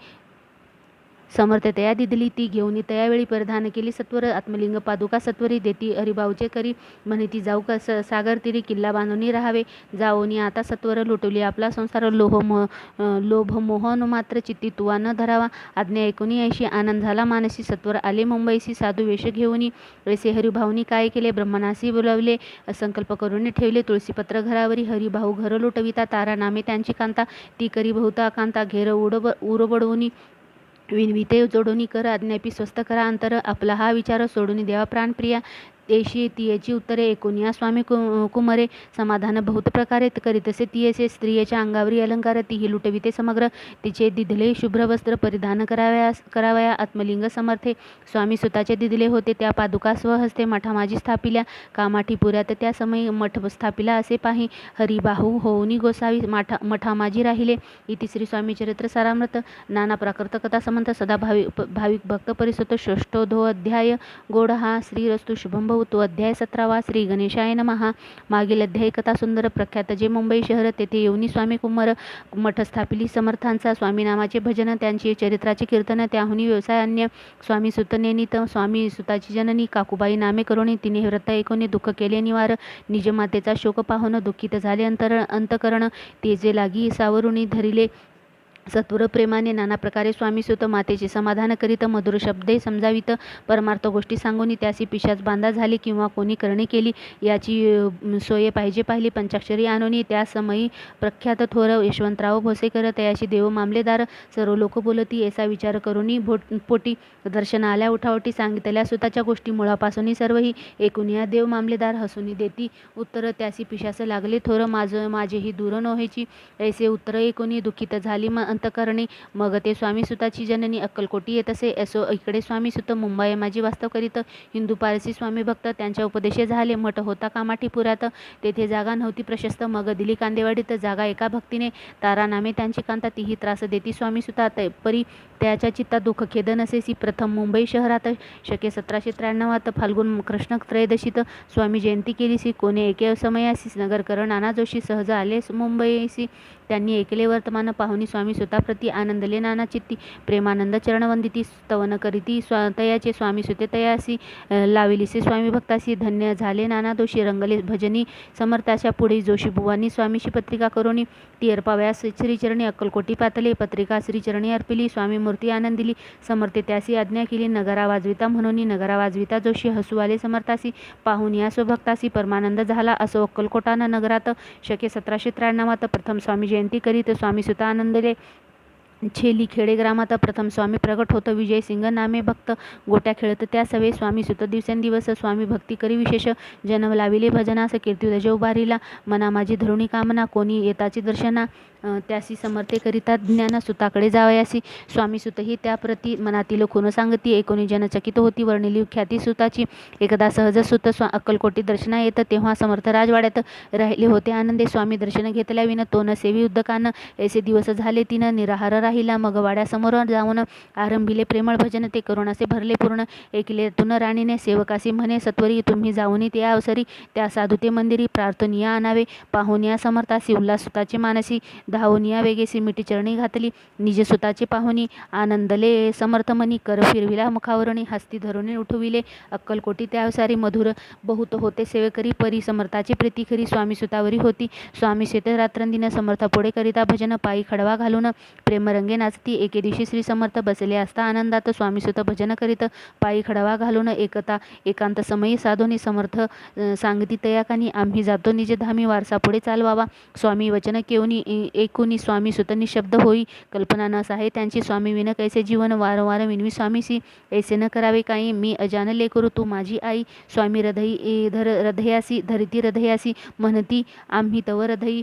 समर्थ तया दिदली, ती घेऊन त्यावेळी परिधान केली सत्वर, आत्मलिंग पादुका सत्वरी देती हरिभाऊचे करी, म्हणे ती जाऊ का सागर तिरी किल्ला बांधून राहावे, जाओनी आता सत्वर लुटवली आपला संसार, लोभ मोहन मात्र चित्ती तुवा न धरावा, आज्ञा ऐकूनी ऐशी आनंद झाला मानसी, सत्वर आले मुंबईसी साधू वेश घेऊनी, ऐसे हरिभाऊनी काय केले ब्रह्मणासी बोलावले, संकल्प करून ठेवले तुळशीपत्र घरावरी, हरिभाऊ घर लुटविता तारा नामे त्यांची कांता, ती करी बहुता कांता घेर उरबडवूनी, विनविते जोडोनी कर आज्ञापी स्वस्थ करा अंतर, आपला हा विचार सोडून देवा प्राणप्रिया, देशी तियेची उत्तरे ऐकून या स्वामी कुमरे, समाधान बहुत प्रकारे करीतसे तियेचे, स्त्रियेच्या अंगावरी अलंकार तीही लुटविते समग्र, तिचे दिदले शुभ्र वस्त्र परिधान करावया आत्मलिंग समर्थे, स्वामी सुताचे दिदले होते त्या पादुका स्वहस्ते मठामाजी स्थापिल्या, कामाठीपुऱ्यात त्या समयी मठ स्थापिला असे पाही, हरिबाहू होऊनी गोसावी मठामाजी राहिले, इति श्री स्वामी चरित्र सारामृत, नाना प्राकृत कथा समंत सदा भाविक भक्त परिसुत, षष्ठोधो अध्याय गोड हा, श्रीरस्तु शुभम तो अध्याय 17वा, श्री गणेशाय नमः. मागील अध्याय कथा सुंदर प्रख्यात जे मुंबई शहर, तेथे येऊनी स्वामी कुमार मठ स्थापिली समर्थांचा, स्वामी नामाचे भजन त्यांची चरित्राचे कीर्तन, त्याहुनी व्यवसाय अन्य, स्वामी सुत नेनित, स्वामी सुताची जननी काकूबाई नामे करुणी, तिने व्रत ऐकून दुःख केले निवार, निजमातेचा शोक पाहून दुःखित झाले अंतकरण, ते जे लागी सावरुणी धरिले सत्वर प्रेमाने नाना प्रकारे स्वामी सुत मातेचे समाधान करीत, मधुर शब्दे समजावित, परमार्थ गोष्टी सांगून त्यासी पिशाच बांधा झाली किंवा कोणी करणी केली याची सोय पाहिजे पाहिली, पंचाक्षरी आणून त्या समयी प्रख्यात थोर यशवंतराव भोसेकर तयाशी देव मामलेदार, सर्व लोक बोलती ऐसा विचार करूनी पोटी दर्शन आल्या उठावटी, सांगितल्या सुताच्या गोष्टी मुळापासून सर्वही, ऐकून या देव मामलेदार हसून देती उत्तर, त्यासी पिशाच लागले थोर माझेही दूर नव्हेची, ऐसे उत्तर ऐकून दुःखित झाली अंतकरणी, मग ते स्वामी सुताची जननी अक्कलकोटी येत असे, असो इकडे स्वामी सुत मुंबई माझी वास्तव करीत, हिंदू पारसी स्वामी भक्त त्यांच्या उपदेशे झाले, मठ होता कामाठीपुरात, तेथे जागा नव्हती प्रशस्त, मग दिली कांदेवाडीत जागा एका भक्तीने, तारा नामे त्यांची कांता, तीही त्रास देती स्वामी सुतात, परी त्याच्या चित्तात दुःख खेद नसेसी, प्रथम मुंबई शहरात शके 1793 फाल्गुन कृष्ण त्रयोदशीत स्वामी जयंती केलीसी, कोणे एके समयासी नगरकर नाना जोशी सहज आले मुंबईसी, त्यांनी ऐकले वर्तमान पाहुनी स्वामी सुताप्रती आनंदले नाना चित्ती, प्रेमानंद चरणवंदिती स्तवन करीती तयाचे, स्वामी सुते तयासी लाविलीसे स्वामी भक्तासी, धन्य झाले नाना दोषी रंगले भजनी समर्थाच्या पुढे, जोशी बुवांनी स्वामीशी पत्रिका करोनी ती अर्पाव्यास श्रीचरणी अक्कलकोटी पातले, पत्रिका श्रीचरणी अर्पिली, स्वामी मूर्ती आनंदिली, समर्थे त्यासी आज्ञा केली, नगरा वाजविता म्हणून नगरा वाजविता जोशी हसू आले समर्थासी, पाहून या स्वभक्तासी परमानंद झाला, असो अक्कलकोटाना नगरात शके 1793 प्रथम स्वामी जयंती करीत स्वामी सुता आनंदले, छेली खेडे ग्रामात प्रथम स्वामी प्रगट होत. विजयसिंग नामे भक्त गोट्या खेळत त्या सवे. स्वामी सुत दिवसेंदिवस स्वामी भक्ती करी विशेष. जन्म लाविले भजनास कीर्ती उदय उभारिला. मना माझी धरुणी कामना कोणी येताची दर्शना. त्यासी समर्थे करिता ज्ञान सुताकडे जावयासी. स्वामी सुतही त्या प्रती मनातील खून सांगती. एकोणी जन चकित होती वर्णिली ख्याती सुताची. एकदा सहज सुत अक्कलकोटी दर्शना येत. तेव्हा समर्थ राजवाड्यात राहिले होते आनंदे. स्वामी दर्शन घेतल्या विन तो न सेवी उद्दकान. ऐसे दिवस झाले तीन निराहार राहिला. मग वाड्यासमोर जाऊन आरंभिले प्रेमळ भजन. ते करुणासे भरले पूर्ण. ऐकले तुन राणीने सेवकासी म्हणे सत्वरी तुम्ही जाऊनी ते अवसरी. त्या साधू ते मंदिरी प्रार्थनिया आणावे. पाहुनिया समर्थासी उल्हास सुताचे मानसी. धावनिया वेगेसी मिठी चरणी घातली. निज सुताचे पाहुनी आनंदले समर्थमनी. कर फिरविला मुखावरणी हस्ती धरुणी उठविले. अक्कलकोटी त्या अवसारी मधुर बहुत होते सेवेकरी. परी समर्थाची प्रीती खरी स्वामी सुतावरी होती. स्वामी शेत रात्रंदिन समर्थ पुढे करिता भजन. पायी खडवा घालून प्रेमरंगे नाचती. एके दिवशी श्री समर्थ बसले असता आनंदात. स्वामी सुत भजन करीत पायी खडवा घालून. एकांत समयी साधोनी समर्थ सांगती तयाकानी. आम्ही जातो निज धामी वारसा पुढे चालवावा. स्वामी वचन केवनी ऐकुनी स्वामी सुत निशब्द होई. कल्पना न आहे त्यांची स्वामी विन कैसे जीवन. वारंवार विनवी स्वामीसी ऐसे न करावे काही. मी अजान लेकरू तू माझी आई. स्वामी हृदयासी धरिती हृदयासी म्हणती आम्ही तव हृदयी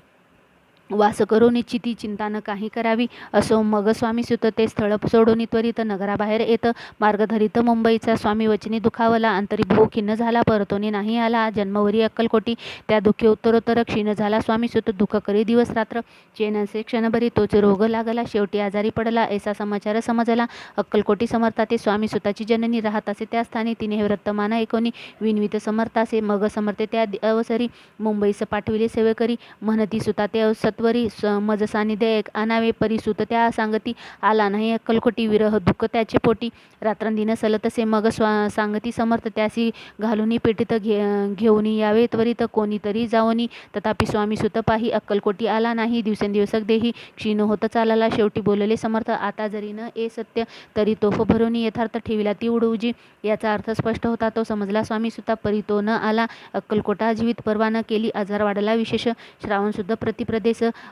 वास करू निश्चिती. चिंता न काही करावी. असो मग स्वामी सुत ते स्थळ सोडून त्वरित नगराबाहेर येत. मार्ग धरित मुंबईचा. स्वामी वचनी दुखावला. अंतरी भू खिन्न झाला. परतोनी नाही आला. जन्मवरी अक्कलकोटी त्या दुःखी उत्तरोत्तर क्षीण झाला. स्वामी सुत दुःख करी दिवस रात्र. चेनसे क्षणभरी तोच रोग लागला. शेवटी आजारी पडला. ऐसा समाचार समजला अक्कलकोटी समर्थाते. स्वामी सुताची जननी राहत असे त्या स्थानी. तिने हे वर्तमान ऐकोनी विनवित समर्थासे. मग समर्थे त्या अवसरी मुंबईस पाठविले सेवेकरी. म्हणती सुता ते वरी मज सानिध्य एक आणावे. परिसुत त्या सांगती आला नाही अक्कलकोटी. विरह दुःख त्याचे पोटी रात्रंदिन सलतसे. मग सांगती समर्थ त्यासी घालूनी पेटीत घेऊन यावे त्वरित कोणीतरी जाऊनी. तथापि स्वामी सुत पाही अक्कलकोटी आला नाही. दिवसेंदिवस देही क्षीण होत चालला. शेवटी बोलले समर्थ आता जरी न ए सत्य तरी तोफ भरून यथार्थ ठेविला ती उडवजी. याचा अर्थ स्पष्ट होता तो समजला स्वामी सुता. परी तो न आला अक्कलकोटा जीवित परवा न केली. आजार वाढला विशेष. श्रावण शुद्ध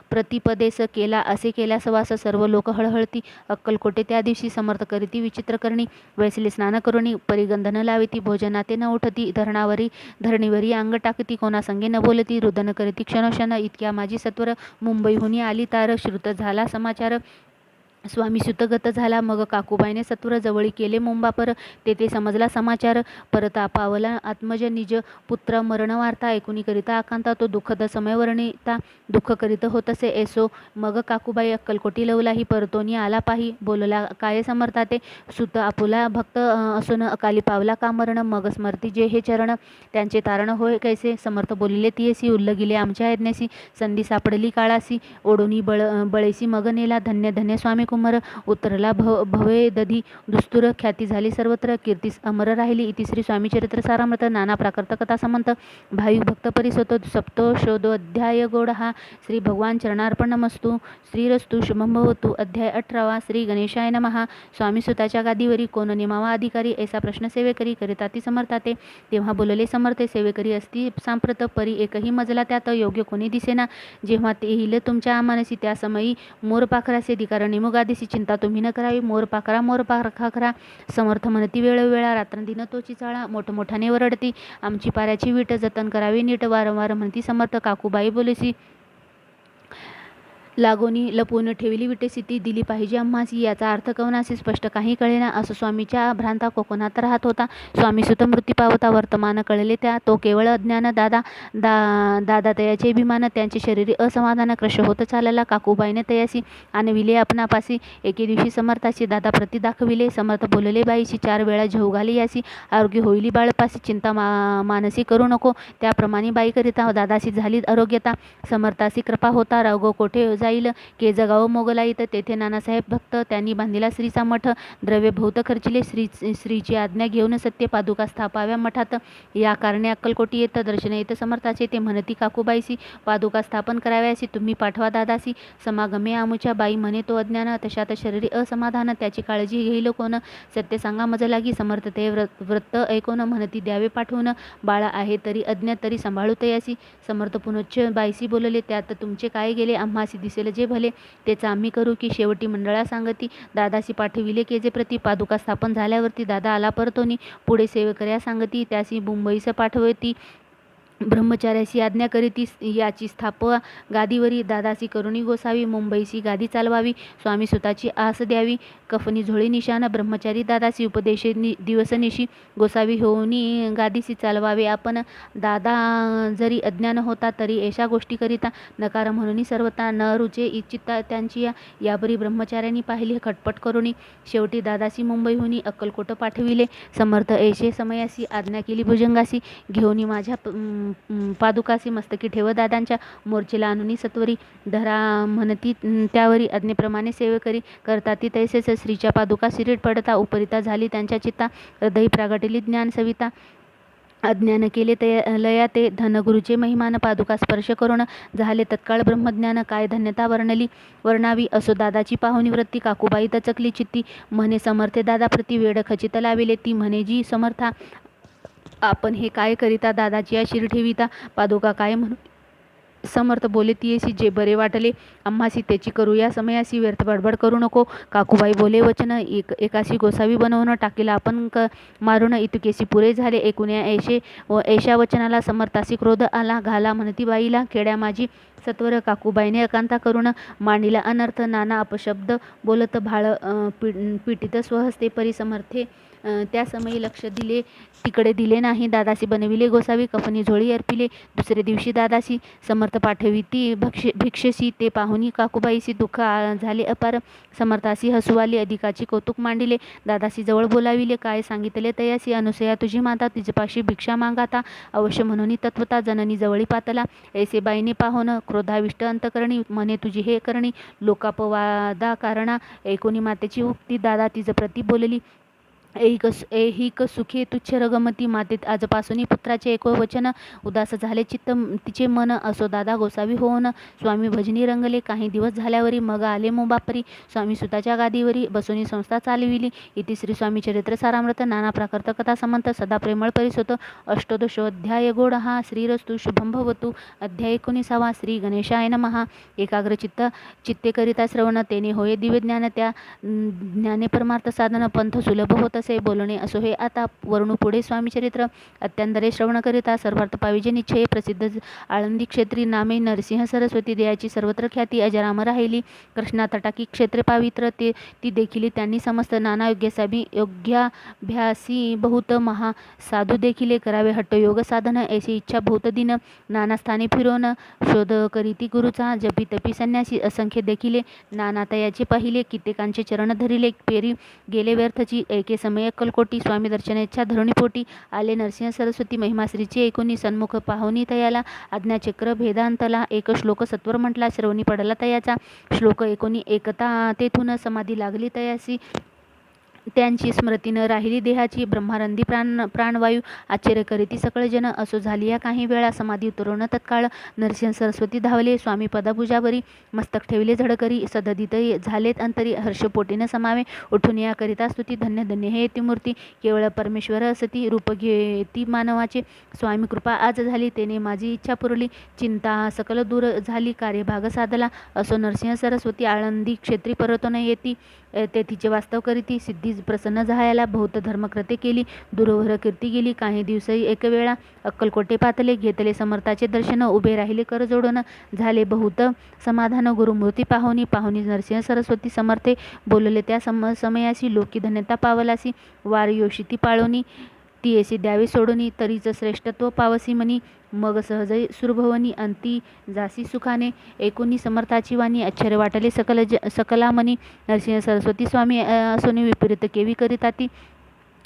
प्रतिपदेस केला. असे केल्यास वास सर्व लोक हळहळती. अक्कलकोटे त्या दिवशी समर्थ करीती विचित्र करणी. वैसले स्नान करुणी परिगंधन लाविती. भोजनाते न उठती. धरणीवरी अंग टाकती. कोणासंगे न बोलती. रुदन करीती क्षणोक्षण. इतक्या माझी सत्वर मुंबईहून आली तार. श्रुत झाला समाचार स्वामी सुतगत झाला. मग काकूबाईने सत्वर जवळी केले मुंबापर. तेथे समजला समाचार. परता पावला आत्मज निज पुत्र मरण वार्ता. ऐकुनी करिता आकांता तो दुःखद समय वर्णिता. दुःख करीत होतसे ऐसो मग काकूबाई. अक्कलकोटी लवलाही परतोनी आला पाही. बोलला काय समर्थाते सुत आपुला भक्त असून अकाली पावला का मरण. मग स्मरती जे हे चरण त्यांचे तारण होय कैसे. समर्थ बोलिले तियेसी उल्लगिले आमच्या यज्ञेसी. संधी सापडली काळासी ओढोनी बळेसी. मग नेला धन्य धन्य स्वामी कुमार. उतरला भवे दधी दुस्तुर. ख्याती झाली सर्वत्र. कीर्तीस अमर राहिली. इति श्री स्वामी चरित्र सारामृत. नाना प्राकृत कथा समंत. भाविक भक्त परिसोतो सप्तोषोदो अध्याय गोड हा. श्री भगवान चरणार्पणमस्तु. श्रीरस्तु शुभम भवतु. अध्याय 18. श्री गणेशाय नमः. स्वामी सुताच्या गादीवरी कोण नेमावा अधिकारी. ऐसा प्रश्न सेवेकरी करिता ती समर्थाते. तेव्हा बोलले समर्थे सेवेकरी असती सांप्रत. परी एकही मजला त्यात योग्य कोणी दिसेना. जेव्हा ते येईल तुमच्या आमानसी त्या समयी मोर पाखरासे अधिकार निमुग आदिसी. चिंता तुम्ही न करावी. मोर पाखरा समर्थ म्हणती वेळोवेळा. रात्रंदिन तोची चाळा मोठमोठाने वरडती. आमची पाऱ्याची वीट जतन करावी नीट. वारंवार म्हणती समर्थ. काकूबाई बोलेसी लागोनी लपवून ठेवली विटेसी. ती दिली पाहिजे आम्हासी. याचा अर्थ कवनासी स्पष्ट काही कळेना. असं स्वामीच्या भ्रांता कोकणात राहत होता. स्वामी सुत मृत्यू पावता वर्तमान कळले त्या. तो केवळ अज्ञान. दादा तयाचे अभिमान. त्यांचे शरीरी असमाधान क्रश होत चालला. काकूबाईने तयासी आणविले आपणापासी. एके दिवशी समर्थाशी दादा प्रति दाखविले. समर्थ बोलले बाईशी 4 वेळा झेऊ घाली यासी. आरोग्य होईली बाळपासी. चिंता मानसी करू नको. त्याप्रमाणे बाई करिता दादाशी झाली आरोग्यता. समर्थासी कृपा होता. राघव कोठे जाईल के जगाव मोगलाईत. तेथे नानासाहेब भक्त त्यांनी बांधिला श्रीचा मठ. द्रव्य बहुत खर्चिले. श्रीची आज्ञा घेऊन सत्य पादुका स्थापाव्या मठात. या कारणे अक्कलकोटी येत दर्शन येत समर्थाचे. ते म्हणती काकूबाईसी पादुका स्थापन कराव्यासी. तुम्ही पाठवा दादासी. समागमे आमुच्या. बाई म्हणे तो अज्ञान. तशात शरीरी असमाधान. त्याची काळजी घेईल कोण. सत्य सांगा मज लागी. समर्थ ते व्रत ऐकून म्हणती द्यावे पाठवून. बाळा आहे तरी अज्ञ तरी सांभाळू तयासी. समर्थ पुनच्च बाईसी बोलले त्यात तुमचे काय गेले. आम्हासी दिसे असेल जे भले तेच आम्ही करू की शेवटी मंडळा सांगती दादासी पाठविले केजे प्रति पादुका स्थापन झाल्यावरती दादा आला परतोनी पुढे सेवकऱ्या सांगती त्यासी मुंबईस पाठवती ब्रह्मचार्याची आज्ञा करीती याची स्थापवा गादीवरी दादासी करुणी गोसावी मुंबईसी गादी चालवावी स्वामी सुताची आस द्यावी कफनी झोळी निशान ब्रह्मचारी दादासी उपदेशे दिवसनिशी गोसावी होऊनी गादीसी चालवावे आपण दादा जरी अज्ञान होता तरी अशा गोष्टी करिता नकार म्हणून सर्वता न रुचे इच्छिता त्यांची याबरी ब्रह्मचार्यांनी पाहिली खटपट करुणी शेवटी दादासी मुंबईहून अक्कलकोट पाठविले समर्थ ऐशे समयासी आज्ञा केली भुजंगासी घेऊन माझ्या पादुकासी मस्तकी ठेव दादांच्या मोर्चेला आणून सत्वरी धरा म्हणती त्यावरी आज्ञेप्रमाणे सेवेकरी करता ती तैसेच श्रीच्या पादुका शिरीड पडता उपरिता झाली त्यांच्या चित्ता हृदयी प्रागटिली ज्ञान सविता अज्ञान केले लया ते धनगुरुचे महिमान पादुका स्पर्श करून झाले तत्काळ ब्रह्मज्ञान काय धन्यता वर्णावी असो दादाची पाहुणी वृत्ती काकूबाई तचकली चित्ती म्हणे समर्थे दादा प्रति वेड खचित लाविले ती म्हणे जी समर्था आपण हे काय करिता दादाची या शिर ठेविता पादुका काय म्हणून समर्थ बोले तियेसी जे बरे वाटले आम्हासी त्याची करू या समयासी व्यर्थ बडबड करू नको काकूबाई बोले वचन एकाशी गोसावी बनवून टाकेला आपण मारून इतकेसी पुरे झाले एकूण्या ऐशा वचनाला समर्थासी क्रोध आला घाला म्हणती बाईला खेड्या माझी सत्वर काकूबाईने एकांता करून मांडीला अनर्थ नाना अपशब्द बोलत भाळ पिटीत स्वहस्ते परी समर्थे त्या समयी लक्ष दिले तिकडे दिले नाही दादासी बनविले गोसावी कफनी झोळी अर्पिले दुसरे दिवशी दादासी समर्थ पाठविती भिक्षेसी ते पाहुनी काकूबाईसी दुःख झाले अपार समर्थासी हसू आले अधिकाची कौतुक मांडिले दादासी जवळ बोलाविले काय सांगितले तयासी अनुसया तुझी माता तिजपाशी भिक्षा मागाता अवश्य म्हणून तत्वता जननी जवळी पातला ऐसे बाईने पाहुन क्रोधाविष्ट अंतकरणी म्हणे तुझी हे करणी लोकापवादा कारणा ऐकोनी मातेची उक्ती दादा तिज प्रति बोलली ऐहिक सुखे तुच्छ रगमती मातेत आजपासून पुत्राचे एको वचन उदास झाले चित्त तिचे मन असो दादा गोसावी होऊन स्वामी भजनी रंगले काही दिवस झाल्यावरी मग आले मोबापरी स्वामी सुताच्या गादीवरी बसून संस्था चालविली इति श्री स्वामी चरित्र सारामृत नाना प्राकृत कथा समंत सदा प्रेमळ परिसोत अष्टोदशोऽध्याय गोड हा श्रीरस्तु शुभम भवतु अध्याय 19 श्री गणेशाय नमः एकाग्र चित्ते करिता श्रवण तेने होय दिव्य ज्ञान त्या ज्ञाने परमार्थ साधन पंथ सुलभ होत असे बोलणे असो हे आता वरुण पुढे स्वामी चरित्र अत्यंतरे श्रवण करिता सर्वार्थ पाविजे निश्चय प्रसिद्ध आळंदी क्षेत्री नामे नरसिंह सरस्वती देयाची सर्वत्र ख्याती अजराम राहिली कृष्णा तटाकी क्षेत्रे पावित्र ती देखील त्यांनी समस्त नाना योग्याभ्यासी बहुत महा साधू देखील करावे हट्टयोग साधन ऐसी इच्छा बहुत दिन नाना स्थाने फिरवून शोध करीती गुरुचा जपी तपी संन्यासी असंख्य देखील नाना तयाचे पाहिले कित्येकांचे चरण धरिले पेरी गेले व्यर्थची एके समय अक्कलकोटी स्वामी दर्शनाच्या धरणीपोटी आले नरसिंह सरस्वती महिमाश्रीचे एकोणी सन्मुख पाहुनी तयाला आज्ञाचक्र भेदांतला एक श्लोक सत्वर म्हटला श्रवणी पडला तयाचा श्लोक एकोणी एकता तेथून समाधी लागली तयासी त्यांची स्मृती न राहिली देहाची ब्रह्मानंदी प्राणवायू आश्चर्य करीती सकळ जन असो झाली या काही वेळा समाधी उतरवून तत्काळ नरसिंह सरस्वती धावले स्वामी पदाभुजावरी मस्तक ठेवले झडकरी सददित झालेत अंतरी हर्षपोटीनं समावे उठून या करिता स्तुती धन्य धन्य हे ती मूर्ती केवळ परमेश्वर असती रूप घेती मानवाचे स्वामी कृपा आज झाली तेने माझी इच्छा पुरली चिंता सकल दूर झाली कार्यभाग साधला असो नरसिंह सरस्वती आळंदी क्षेत्री परतून येती तेथीचे वास्तव करीती सिद्धी प्रसन्न झायाला बहुत धर्मकृते केली दुरोवर कीर्ती गेली काही दिवसही एक वेळा अक्कलकोटे पातले घेतले समर्थाचे दर्शन उभे राहिले कर जोडून झाले बहुत समाधान गुरुमूर्ती पाहुनी नरसिंह सरस्वती समर्थे बोलले त्या समयासी लोकी धन्यता पावलासी वार योषिती पाळोनी ती ऐसी द्यावे सोडूनी तरीच श्रेष्ठत्व पावसी म्हणी मग सहज सुरभवनी अंती जासी सुखाने एकोणी समर्थाची वाणी आश्चर्य वाटले सकला मनी नरसिंह सरस्वती स्वामी असोनी विपरीत केवी करिता ती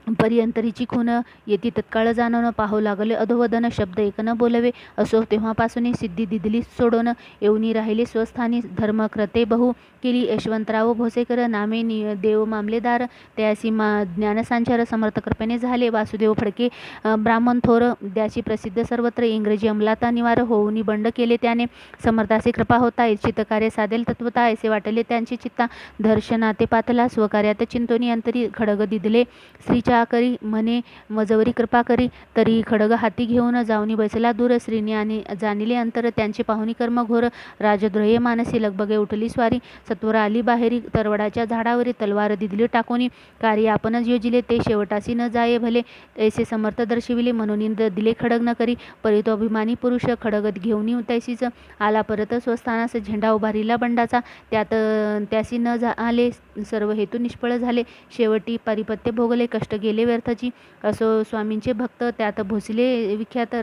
पर्यंतरीची खून येती तत्काळ जाणवणं पाहू लागले अधोवदन शब्द एक न बोलवे असो तेव्हापासून सिद्धी दिदली सोडून येऊनी राहिले स्वस्थानी धर्मक्रते बहु केली यशवंतराव भोसेकर नामे देव मामलेदार त्यासी ज्ञानसांचार समर्थ कृपेने झाले वासुदेव फडके ब्राह्मण थोर द्याची प्रसिद्ध सर्वत्र इंग्रजी अंमलाता निवार होऊनी बंड केले त्याने समर्थाचे कृपा होता इच्छित कार्य साधेल तत्वता ऐसे वाटले त्यांचे चित्ता दर्शनाते पातला स्वकार्यात चिंतोनी अंतरी खडग दिदले श्रीच्या इच्छा करी म्हणे मजवरी कृपा करी. तरी खडग हाती घेऊन जाऊनी बैसला दूर. श्रीनी आणि जाणिले अंतर त्यांचे पाहुणी कर्म घोर. राजद्रोही मानसी लगबगे उठली स्वारी. सत्वर आली बाहेरी तरवडाच्या झाडावरी. तलवार दिदली टाकोनी कार्य आपणच योजिले. ते शेवटासी न जाये भले ऐसे समर्थ दर्शविले. म्हणून दिले खडग न करी. परी तो अभिमानी पुरुष खडगत घेऊनी तैसीच आला परत स्वस्थानास. झेंडा उभारिला बंडाचा त्यासी न आले सर्व हेतू निष्फळ झाले. शेवटी पारिपत्य भोगले कष्ट गेले व्यर्थची. असो स्वामींचे भक्त त्यात भोसले विख्यात.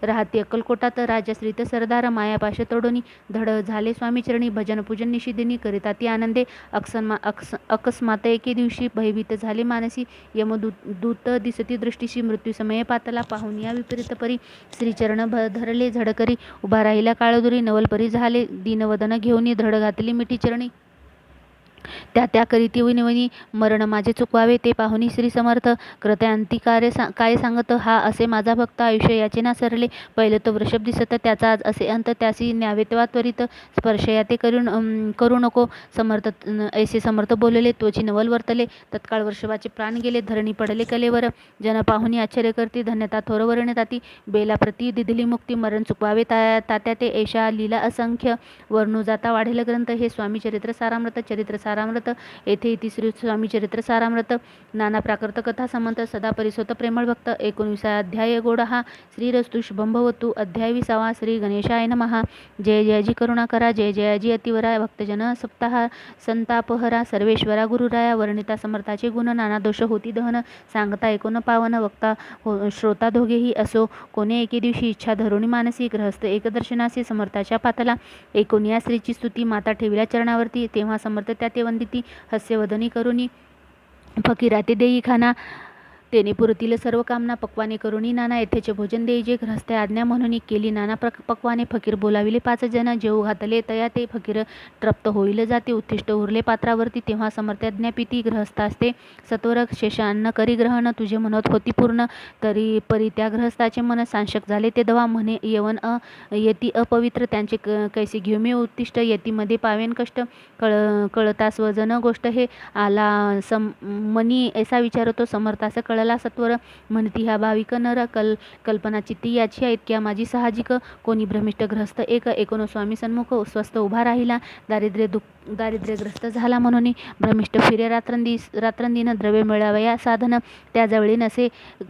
राहती अक्कलकोटात राजश्रीत सरदार. मायापाश तोडोनी धड झाले स्वामीचरणी. भजन पूजन निषिदिनी करिता ती आनंदे. अकस्मात एके दिवशी भयभीत झाले मानसी. यमदूत दिसती दृष्टीशी. मृत्यूसमये पातला पाहून या विपरीत परी. श्रीचरण धरले झडकरी. उभा राहिला काळदुरी. नवलपरी झाले दीनवदन घेऊनी. धड घातली मिठी चरणी. त्या करीती विनवनी मरण माझे चुकवावे. ते पाहुनी श्री समर्थ कृत्यांती काय सांगत. हा असे माझा भक्त आयुष्य याचे ना सरले. पहिले तो वृषभ दिसत त्याचा आज असे अंत. त्यासी न्यावे तेव्हा त्वरित स्पर्शया ते करू नको. ऐसे समर्थ बोलले तोची नवल वर्तले. तत्काळ वृषभाचे प्राण गेले. धरणी पडले कलेवर. जन पाहुनी आश्चर्य करती. धन्यता थोर वर्णताती. बेला प्रती दिधली मुक्ती. मरण चुकवावे तात्या ते. ऐशा लीला असंख्य वर्णू जाता वाढेल ग्रंथ. हे स्वामी चरित्र सारामृत. चरित्र सारामृत येथे इति श्री स्वामी चरित्र सारामृत. नाना प्राकृत कथा समंत सदा परिसोत प्रेमळ भक्त. 19 अध्याय गोड हा. श्रीरस्तु शुभं भवतु. अध्याय 20. श्री गणेशाय नमः. जय जयाजी करुणाकरा. जय जयाजी अतिवरा. भक्तजन सप्ताह संतापहरा. सर्वेश्वरा गुरुराया. वर्णिता समर्थाचे गुण. नाना दोष होती दहन. सांगता ऐकून पावन. वक्ता श्रोता दोघेही. असो कोणे एके दिवशी इच्छा धरुणी मानसी. ग्रहस्थ एक दर्शनासी समर्थाच्या पातला. ऐकून या श्रीची स्तुती. माता ठेविल्या चरणावरती. तेव्हा समर्थ त्या ते वंदिती. हास्यवदनी करुणी फकीरा ते देई खाना. तेने पुरतील सर्व कामना. पक्वाने करुणी नाना येथेचे भोजन देईजे. ग्रहस्थे आज्ञा म्हणून केली नाना पक्वाने. फकीर बोलाविले 5 जण. जेऊ घातले तया ते. फकीर तृप्त होईल जाते. उत्तिष्ठ उरले पात्रावरती. तेव्हा समर्थाज्ञा पिती. ग्रहस्थास्ते सत्वर शेषान्न करी ग्रहण. तुझे म्हणत होती पूर्ण. तरी परी त्या ग्रहस्थाचे मन सांशक झाले ते दवा. म्हणे यवन येती अपवित्र. त्यांचे कैसे घेऊ मी उत्तिष्ठ. यतीमध्ये पावेन कष्ट. कळता स्वजन गोष्ट हे आला मनी. ऐसा विचारतो समर्थास कळला सत्वर. म्हणती हा भाविक नर. कल्पना चित्ती याची इतक्या माझी साहजिक. कोणी भ्रमिष्ट ग्रहस्थ एक. एकूण स्वामी सन्मुख स्वस्थ उभा राहिला. दारिद्र्यग्रस्त झाला म्हणून भ्रमिष्ट फिरे रात्रंदिन. द्रव्य मिळावया साधन त्याजवळी नसे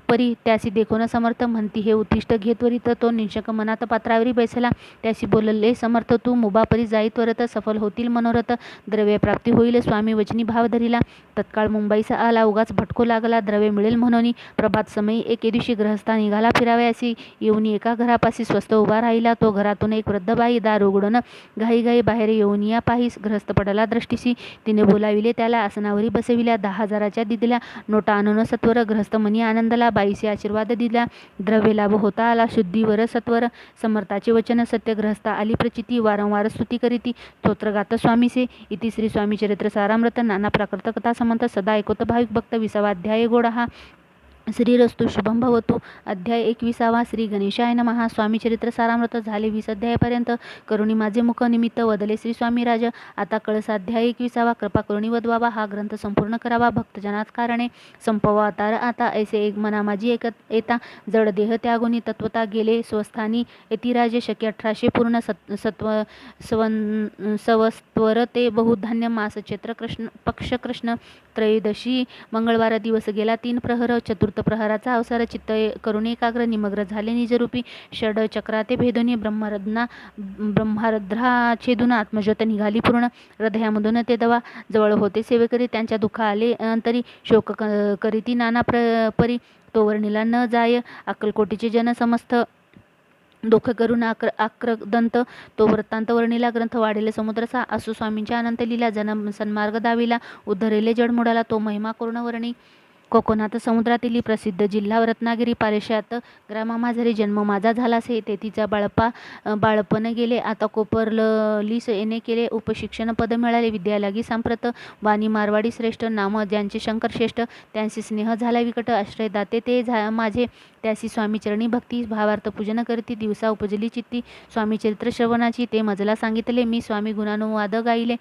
परी. त्यासी देखून समर्थ म्हणती हे उत्तिष्ठ घे त्वरित. तो निशंक मनात पात्रावरी बैसला. त्यासी बोलले समर्थ तू मुबा परी जाई त्वरत. सफल होतील मनोरथ. द्रव्य प्राप्ती होईल. स्वामी वचनी भाव धरिला. तत्काळ मुंबईचा आला. उगाच भटकू लागला. द्रव्य मिळेल म्हणून. प्रभात समयी एके दिवशी ग्रहस्था निघाला फिरावयासी. येऊन एका घरापाशी स्वस्त उभा राहिला. तो घरातून एक वृद्ध बाई दार उघडून घाई बाहेर येऊन या पाहिस. ग्रहस्थ पडला दृष्टीसी. तिने बोलाविले त्याला. आसनावरी बसविल्या. 10,000च्या दिदल्या नोटा आणून सत्वर. ग्रहस्थ मनी आनंदला. बाईसे आशीर्वाद दिला. द्रव्य लाभ होता आला. शुद्धीवर सत्वर. समर्थाचे वचन सत्य. ग्रहस्था आली प्रचिती. वारंवार स्तुती करीती. स्तोत्र गात स्वामीसे. इति श्री स्वामी चरित्र सारामृत. नाना प्राकृत कथा समंत सदा ऐकत भाविक भक्त. 20 अध्याय गोड हा. श्रीरस्तु शुभं भवतु. अध्याय 21. श्री गणेशाय नमः. स्वामी चरित्र सारामृत. झाले 20 अध्यायापर्यंत. करुणी माझे मुख निमित्त वदले श्री स्वामी राज. आता कळसाध्याय 21. कृपा करुणी वदवावा. हा ग्रंथ संपूर्ण करावा. भक्तजनात कारणे संपवा आता ऐसे एक मना माझी येता. जड देह त्यागुनी तत्वता गेले स्वस्थानी. यतिराजे शक्य 1800 पूर्ण. सवस्त्वर ते बहुधान्य मास. चैत्र पक्ष कृष्ण त्रयोदशी मंगळवार दिवस गेला. 3 प्रहर. चतुर्थ प्रहराचा अवसर. चित्त करुणी एकाग्र निमग्र झाले निजरूपी. षड चक्राते भेदुनी ब्रह्मारध्रा छेदून आत्मज्योत निघाली पूर्ण. हृदयामधून ते दवा जवळ होते सेवेकरी. त्यांच्या दुःख आले अंतरी. शोक करीती नाना परी. तो वर्णिला न जाय. अक्कलकोटीचे जन समस्त दुःख करून आक्रदंत. तो वृत्तांत वर्णिला. ग्रंथ वाढेले समुद्रसा. असो स्वामींच्या अनंत लीला. जन सन्मार्ग दाविला. उद्धरेले जडमुडाला. तो महिमा पूर्ण वर्णी. कोकणात समुद्रातील प्रसिद्ध जिल्हा रत्नागिरी. पारेशात ग्रामामाझरी जन्म माझा झालासे. तेथीचा बाळपण गेले. आता कोपरलीस येणे केले. उपशिक्षण पद मिळाले. विद्या लागी सांप्रत. वाणी मारवाडी श्रेष्ठ. नाम ज्यांचे शंकर श्रेष्ठ. त्यांशी स्नेह झाला विकट. आश्रय दाते ते माझे. त्यासी स्वामी चरणी भक्ती. भावार्थ पूजन करती. दिवसा उपजली चित्ती. स्वामी चरित्र श्रवणाची. ते मजला सांगितले मी. स्वामी गुणानुवाद गायले.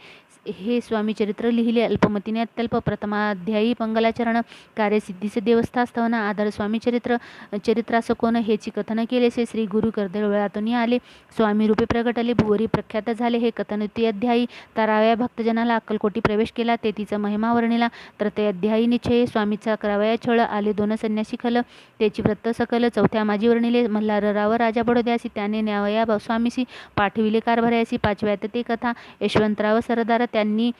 हे स्वामी चरित्र लिहिले अल्पमतीने अत्यल्प प्रथमाध्यायी मंगलाचरण कार्यसिद्धीचे देवस्थास्थान आधार स्वामी चरित्रास कोण हेची कथन केलेसे श्री गुरु कर्दळवेळातून आले स्वामी रूपे प्रगटले भुवरी प्रख्यात झाले हे कथन ते अध्यायी तराव्या भक्तजनाला अक्कलकोटी प्रवेश केला ते तिचा महिमा वर्णिला तर ते अध्यायी निश्चय स्वामीचा करावया छळ आले 2 संन्यासी खल त्याची व्रत सकल चौथ्या माझी वर्णिले मल्हारराव राजा बडोद्यासी त्याने न्यावया स्वामीसी पाठविले कारभार्यासी 5व्यात ते कथा यशवंतराव सरदार त्यांनी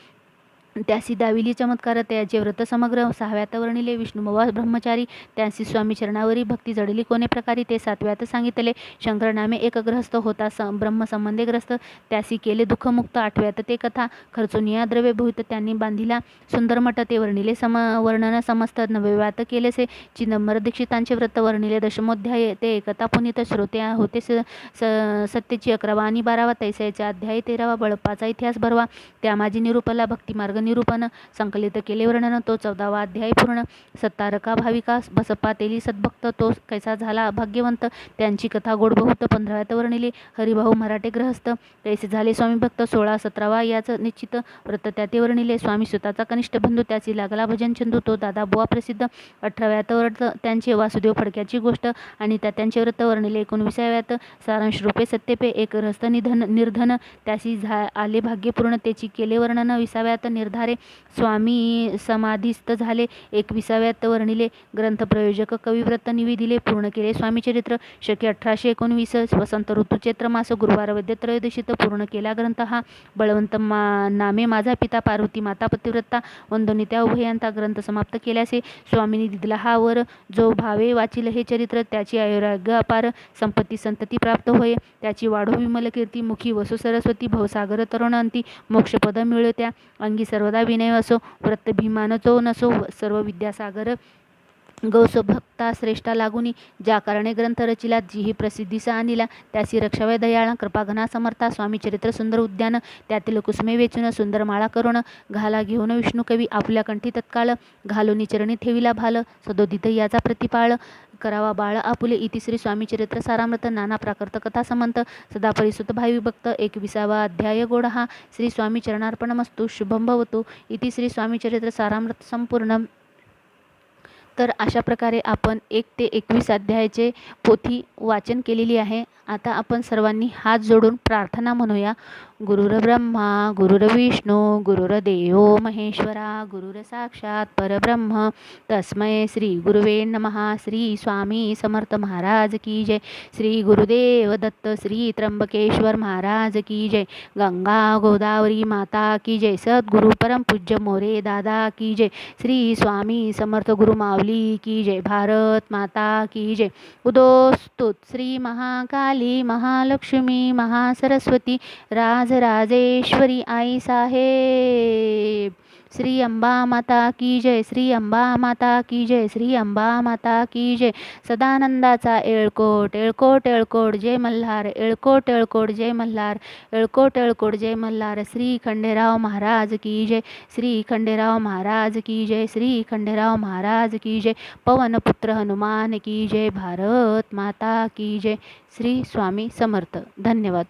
त्यासी दाविली चमत्कार त्याचे व्रत समग्र 6व्यात वर्णिले विष्णुमवा ब्रह्मचारी त्यांसी स्वामी चरणावरी भक्ती जडली कोणे प्रकारे ते 7व्यात सांगितले शंकर नामे एक ग्रहस्थ होता ब्रह्मसंबंधे ग्रस्त त्यासी केले दुःखमुक्त 8व्यात ते कथा खर्चुनिया द्रव्य भूत त्यांनी बांधिला सुंदर मठ ते वर्णिले वर्णन समस्त 9व्यात केलेसे चिदंबर दीक्षितांचे व्रत वर्णिले दशमोध्याय ते एकता पुनीत श्रोते होते सत्यची 11वा आणि 12वा तैसाचा अध्याय 13वा बळप्पाचा इतिहास भरवा त्या माझी निरूपला भक्तिमार्ग निरूपण संकलित केले वर्णन तो 14वा अध्याय पूर्ण सत्तारका भाविका बसप्पा तेली सद्भक्त तो कैसा झाला भाग्यवंत त्यांची कथा गोड बहुत 15व्यात वर्णिली हरिभाऊ मराठे ग्रहस्थ कैसे झाले स्वामी भक्त 16 17वा याच निश्चित व्रत त्याते वर्णिले स्वामी सुताचा कनिष्ठ बंधू त्याची लागला भजन चंदू तो दादा बुवा प्रसिद्ध 18व्यात व्रत त्यांचे वासुदेव फडक्याची गोष्ट आणि त्यांचे व्रत वर्णिले 19व्यात सारांश रूपे सत्यपे एक ग्रहस्थ निर्धन त्यासी आले भाग्यपूर्ण त्याची केले वर्णन 20व्यात निर्धारे स्वामी समाधीस्थ झाले 21व्यात वर्णिले ग्रंथ प्रयोजक कविव्रत निविदिले पूर्ण केले स्वामी चरित्र शके 1819 वसंत ऋतू चैत्र मास गुरुवार वैद्य त्रयोदशीत पूर्ण केला ग्रंथ हा बळवंत नामे माझा पिता पार्वती माता पतिव्रता वंदनी त्या उभयांता ग्रंथ समाप्त केल्यासे स्वामींनी दिला हा वर जो भावे वाचिल हे चरित्र त्याची आयुराग्य अपार संपत्ती संतती प्राप्त होय त्याची वाढो विमल कीर्ती मुखी वसु सरस्वती भवसागर तरुण अंती मोक्षपद मिळत्या अंगी सर्वदा विनय असो व्रत भीमान जो नसो सर्व विद्यासागर गौस भक्ता श्रेष्ठा लागुनी ज्या कारणे ग्रंथ रचिला जी ही प्रसिद्धीस आणिला त्यासी रक्षावय दयाळा कृपाघना समर्था स्वामी चरित्र सुंदर उद्यान त्यातील कुसुमे वेचून सुंदर माळा करुण घाला घेऊन विष्णू कवी आपल्या कंठी तत्काळ घालून चरणी ठेविला भाल सदोदित याचा प्रतिपाळ करावा बाळ आपुले इति श्री स्वामी चरित्र सारामृत नाना प्राकृत कथा समंत सदा परिसुत भावी भक्त 21वा अध्याय गोड हा श्री स्वामी चरणार्पणमस्तु शुभम भवतु इति श्री स्वामी चरित्र सारामृत संपूर्ण। तर अशा प्रकारे आपण 1 ते 21 अध्यायाचे पोथी वाचन केलेली आहे। आता आपण सर्वांनी हात जोडून प्रार्थना म्हणूया। गुरुर्ब्रह्मा गुरुर्विष्णू गुरुर्देव महेश्वरा गुरुर साक्षात परब्रह्म तस्मै श्री गुरुवे नमः। श्री स्वामी समर्थ महाराज की जय। श्री गुरुदेव दत्त श्री त्र्यंबकेश्वर महाराज की जय। गंगा गोदावरी माता की जय। सद्गुरु परम पूज्य मोरे दादा की जय। श्री स्वामी समर्थ गुरु माऊली की जय। भारत माता की जय। उदोस्तुत श्री महाकाली महालक्ष्मी महासरस्वती राजराजेश्वरी आई साहेब। श्री अंबा माता की जय। श्री अंबा माता की जय। श्री अंबा माता की जय। सदानंदाचा येळकोट येळकोट येळकोट जय मल्हार येळकोट येळकोट जय मल्हार येळकोट येळकोट जय मल्हार। श्री खंडेराव महाराज की जय। श्री खंडेराव महाराज की जय। श्री खंडेराव महाराज की जय। पवनपुत्र हनुमान की जय। भारत माता की जय। श्री स्वामी समर्थ। धन्यवाद।